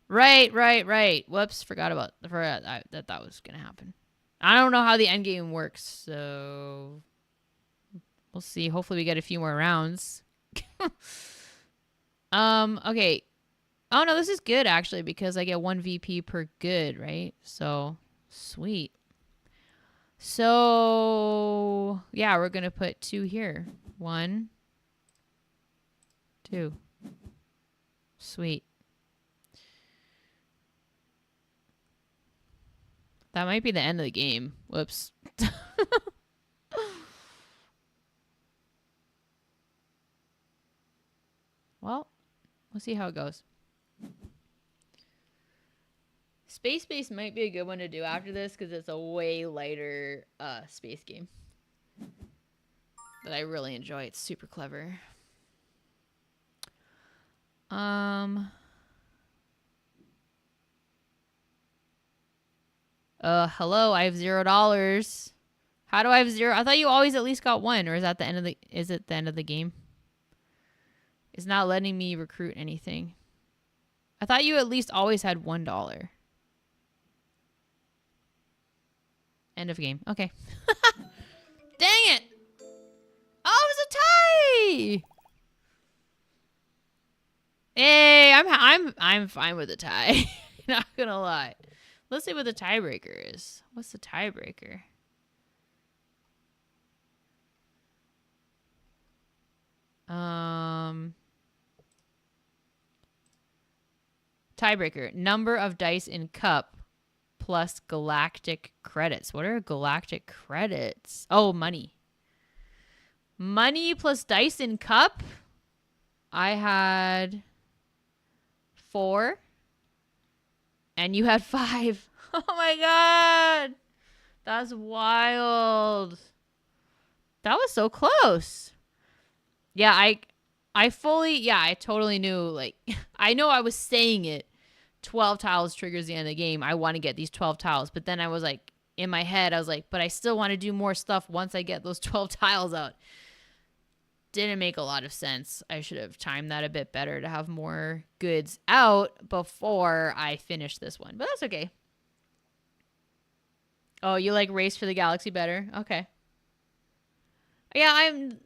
A: Right. Whoops. Forgot that was going to happen. I don't know how the end game works, so we'll see. Hopefully we get a few more rounds. Okay. Oh, no, this is good, actually, because I get 1 VP per good, right? So, sweet. So, yeah, we're going to put 2 here. 1, 2. Sweet. That might be the end of the game. Whoops. Well, we'll see how it goes. Space Base might be a good one to do after this because it's a way lighter space game that I really enjoy. It's super clever. Hello, I have $0. How do I have 0? I thought you always at least got 1, or is that the end of the, is it the end of the game? It's not letting me recruit anything. I thought you at least always had $1. End of game. Okay. Dang it! Oh, it was a tie! Hey, I'm fine with a tie. Not gonna lie. Let's see what the tiebreaker is. What's the tiebreaker? Tiebreaker. Number of dice in cup plus galactic credits. What are galactic credits? Oh, money. Money plus Dyson Cup. I had 4. And you had 5. Oh my god. That's wild. That was so close. Yeah, I totally knew, like, I know I was saying it. 12 tiles triggers the end of the game. I want to get these 12 tiles. But then I was like, in my head, I was like, but I still want to do more stuff once I get those 12 tiles out. Didn't make a lot of sense. I should have timed that a bit better to have more goods out before I finish this one. But that's okay. Oh, you like Race for the Galaxy better? Okay. Yeah, I think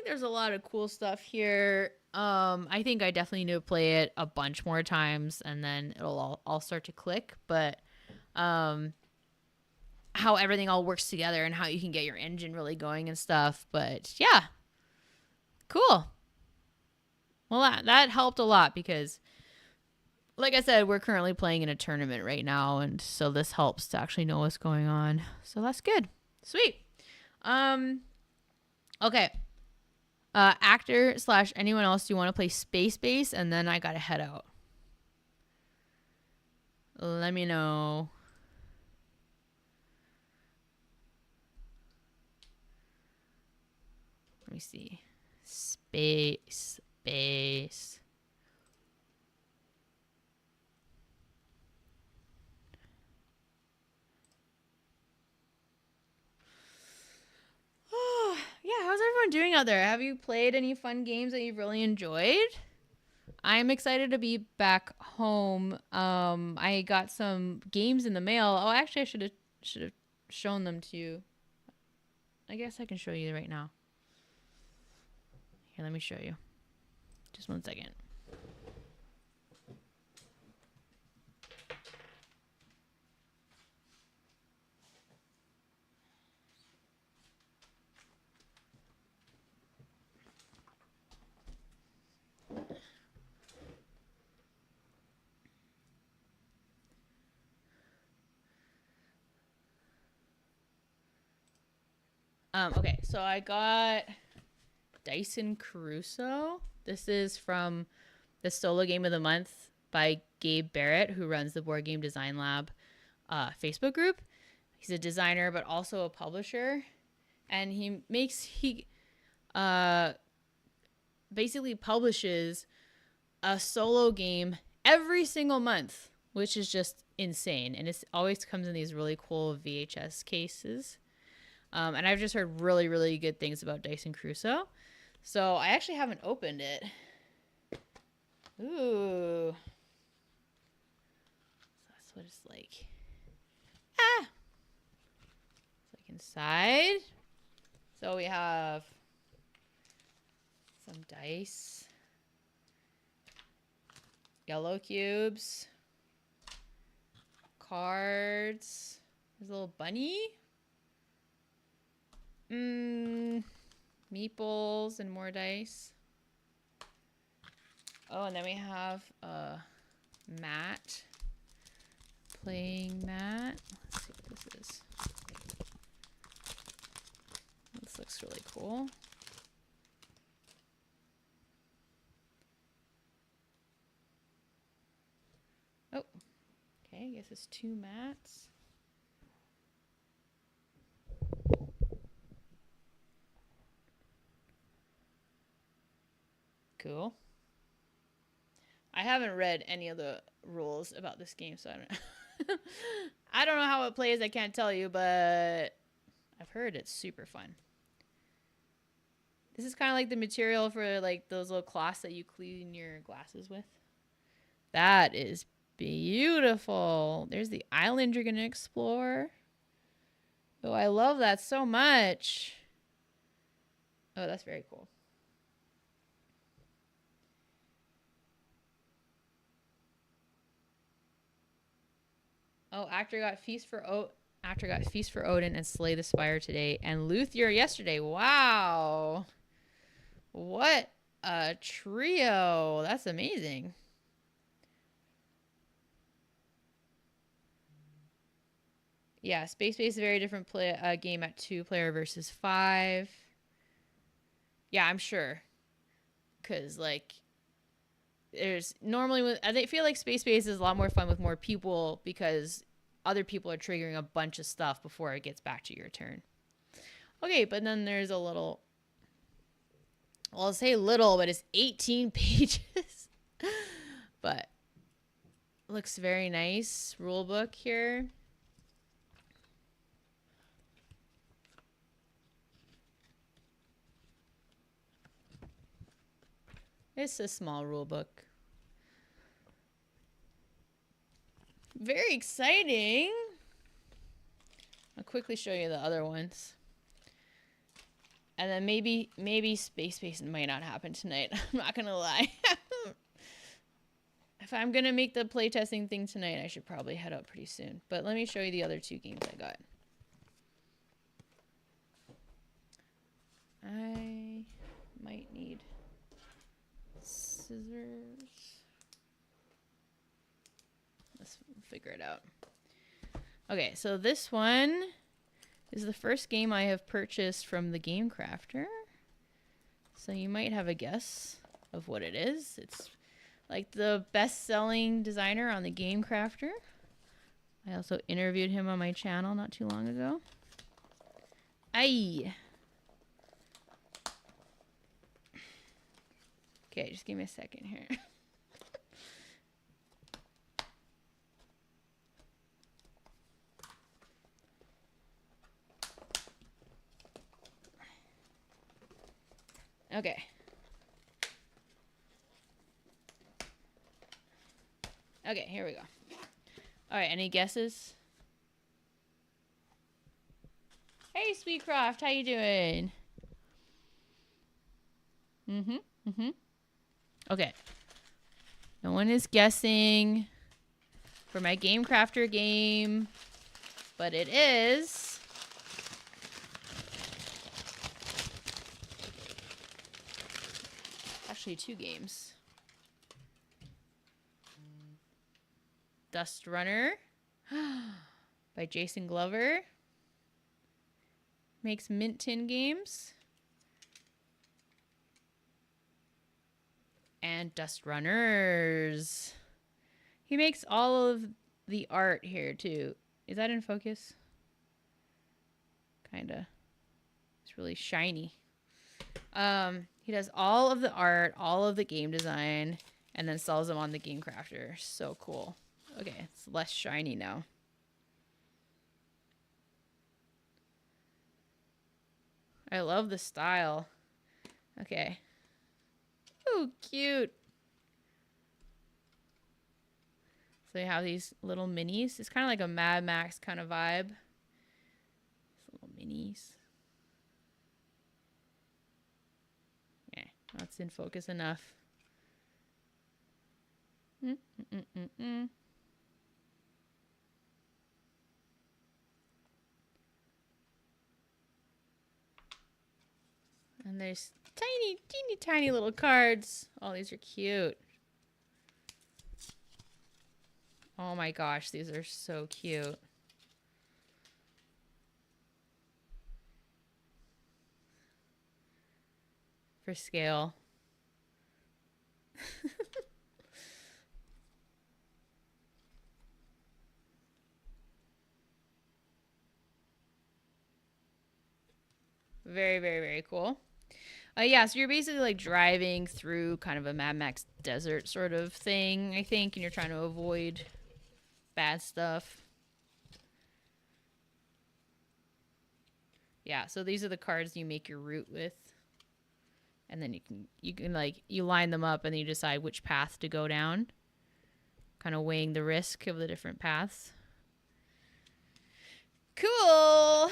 A: there's a lot of cool stuff here. I think I definitely need to play it a bunch more times and then it'll all start to click, but how everything all works together and how you can get your engine really going and stuff. But yeah. Cool. Well, that helped a lot because like I said, we're currently playing in a tournament right now, and so this helps to actually know what's going on. So that's good. Sweet. Okay. Actor / anyone else, do you want to play Space Base? And then I gotta head out. Let me know. Let me see. Space Base. Yeah, how's everyone doing out there? Have you played any fun games that you've really enjoyed? I'm excited to be back home. I got some games in the mail. Oh, actually, I should have shown them to you. I guess I can show you right now. Here, let me show you. Just 1 second. Okay, so I got Dyson Crusoe. This is from the Solo Game of the Month by Gabe Barrett, who runs the Board Game Design Lab Facebook group. He's a designer, but also a publisher. And he basically publishes a solo game every single month, which is just insane. And it always comes in these really cool VHS cases. And I've just heard really, really good things about Dyson Crusoe. So I actually haven't opened it. Ooh. So that's what it's like. Ah! It's like inside. So we have some dice. Yellow cubes. Cards. There's a little bunny. Meeples and more dice. Oh, and then we have a mat. Playing mat. Let's see what this is. This looks really cool. Oh, okay, I guess it's 2 mats. Cool. I haven't read any of the rules about this game, so I don't I don't know how it plays, I can't tell you, but I've heard it's super fun. This is kind of like the material for like those little cloths that you clean your glasses with. That is beautiful. There's the island you're going to explore. Oh, I love that so much. Oh, that's very cool. Oh, actor got Feast for Odin and Slay the Spire today, and Luthier yesterday. Wow. What a trio. That's amazing. Yeah, Space Base is a very different game at 2-player versus 5. Yeah, I'm sure. Because, like, there's normally, I feel like Space Base is a lot more fun with more people because other people are triggering a bunch of stuff before it gets back to your turn. Okay, but then there's a little, well, I'll say little, but it's 18 pages. But looks very nice. Rule book here. It's a small rule book. Very exciting. I'll quickly show you the other ones. And then maybe Space Base might not happen tonight. I'm not gonna lie. If I'm gonna make the playtesting thing tonight, I should probably head out pretty soon. But let me show you the other 2 games I got. I might need scissors. Let's figure it out. Okay, so this one is the first game I have purchased from the Game Crafter. So you might have a guess of what it is. It's like the best-selling designer on the Game Crafter. I also interviewed him on my channel not too long ago. Aye. Okay, just give me a second here. Okay. Okay, here we go. All right, any guesses? Hey, Sweetcroft, how you doing? Okay. No one is guessing for my Game Crafter game, but it is actually 2 games. Dust Runner by Jason Glover. Makes Mint Tin games. And Dust Runners. He makes all of the art here too. Is that in focus? Kinda. It's really shiny. He does all of the art, all of the game design, and then sells them on the Game Crafter. So cool. Okay, it's less shiny now. I love the style. Okay. Oh, cute. So you have these little minis. It's kind of like a Mad Max kind of vibe. These little minis. Yeah, that's in focus enough. And there's tiny, teeny, tiny little cards. Oh, these are cute. Oh my gosh, these are so cute. For scale. Very, very, very cool. Yeah, so you're basically like driving through kind of a Mad Max desert sort of thing, I think, and you're trying to avoid bad stuff. Yeah, so these are the cards you make your route with. And then you can like, you line them up and then you decide which path to go down. Kind of weighing the risk of the different paths. Cool!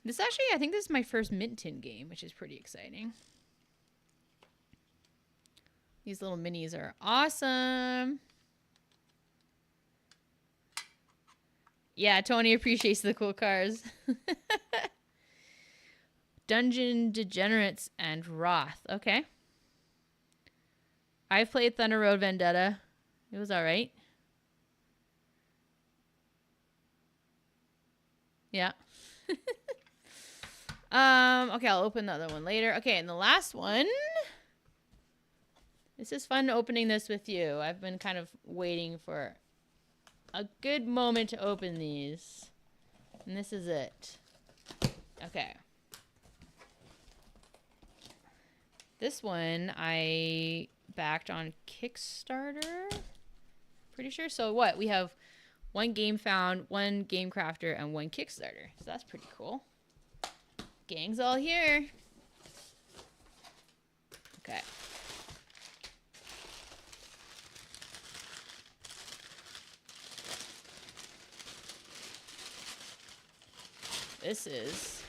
A: This actually, I think this is my first Mint Tin game, which is pretty exciting. These little minis are awesome. Yeah, Tony appreciates the cool cars. Dungeon Degenerates and Wrath. Okay. I've played Thunder Road Vendetta. It was alright. Yeah. Okay, I'll open the other one later. Okay, and the last one. This is fun opening this with you. I've been kind of waiting for a good moment to open these. And this is it. Okay. This one I backed on Kickstarter. Pretty sure. So what? We have one game found, one game crafter, and one Kickstarter. So that's pretty cool. Gang's all here. Okay. This is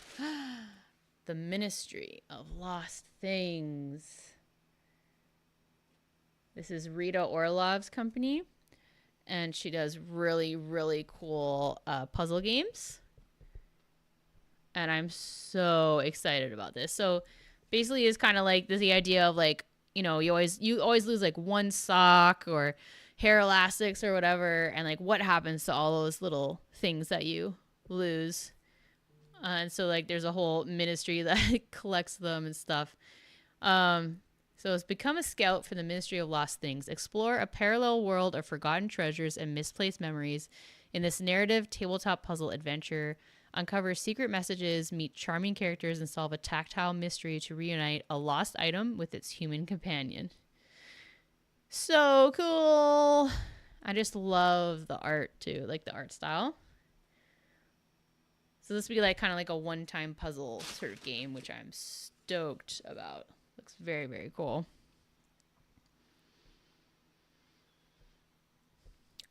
A: the Ministry of Lost Things. This is Rita Orlov's company, and she does really, really cool puzzle games. And I'm so excited about this. So basically it's kind of like the idea of like, you know, you always lose like one sock or hair elastics or whatever, and like what happens to all those little things that you lose. And so like there's a whole ministry that collects them and stuff. So it's become a scout for the Ministry of Lost Things. Explore a parallel world of forgotten treasures and misplaced memories in this narrative tabletop puzzle adventure. Uncover secret messages, meet charming characters, and solve a tactile mystery to reunite a lost item with its human companion. So cool. I just love the art too, like the art style. So this would be like kind of like a one-time puzzle sort of game, which I'm stoked about. Looks very, very cool.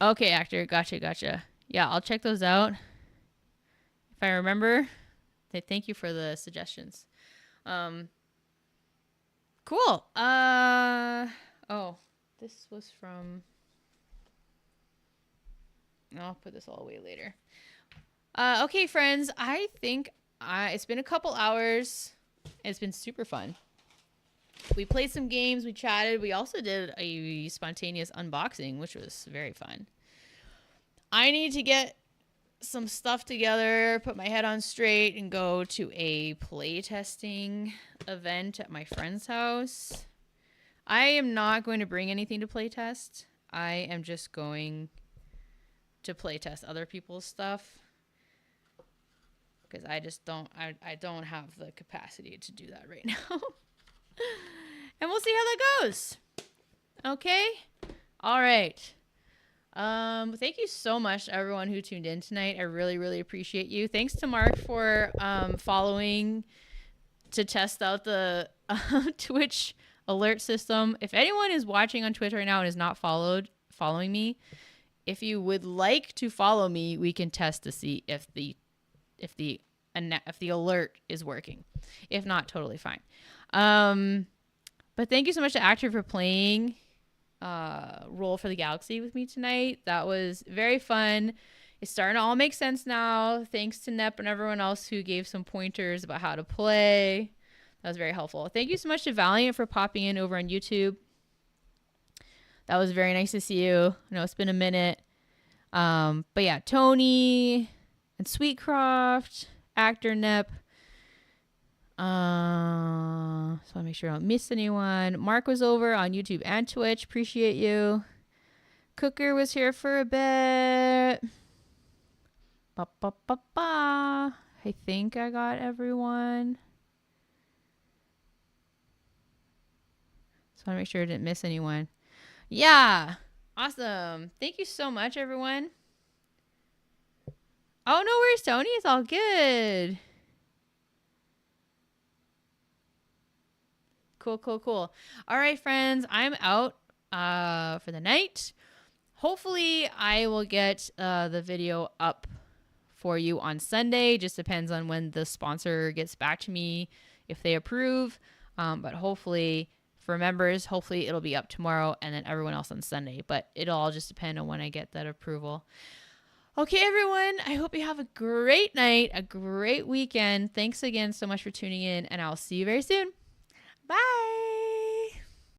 A: Okay, actor. Gotcha. Yeah, I'll check those out. If I remember, thank you for the suggestions. Cool. Oh, this was from... I'll put this all away later. Okay, friends, I think it's been a couple hours. It's been super fun. We played some games, we chatted. We also did a spontaneous unboxing, which was very fun. I need to get some stuff together, put my head on straight, and go to a playtesting event at my friend's house. I am not going to bring anything to playtest. I am just going to playtest other people's stuff. Because I just don't have the capacity to do that right now. And we'll see how that goes. Okay? All right. Thank you so much to everyone who tuned in tonight. I really, really appreciate you. Thanks to Mark for following to test out the Twitch alert system. If anyone is watching on Twitch right now and is not following me, if you would like to follow me, we can test to see if the alert is working. If not, totally fine. But thank you so much to Actor for playing Roll for the Galaxy with me tonight. That was very fun. It's starting to all make sense now. Thanks to Nep and everyone else who gave some pointers about how to play. That was very helpful. Thank you so much to Valiant for popping in over on YouTube. That was very nice to see you. I know it's been a minute. But yeah, Tony and Sweetcroft, Actor Nep. So I'll make sure I don't miss anyone. Mark was over on YouTube and Twitch. Appreciate you. Cooker was here for a bit. I think I got everyone. So I want to make sure I didn't miss anyone. Yeah. Awesome. Thank you so much, everyone. Oh, no worries, Tony. It's all good. Cool. All right, friends. I'm out for the night. Hopefully, I will get the video up for you on Sunday. Just depends on when the sponsor gets back to me, if they approve. But hopefully, for members, hopefully it'll be up tomorrow and then everyone else on Sunday. But it'll all just depend on when I get that approval. Okay, everyone. I hope you have a great night, a great weekend. Thanks again so much for tuning in, and I'll see you very soon. Bye.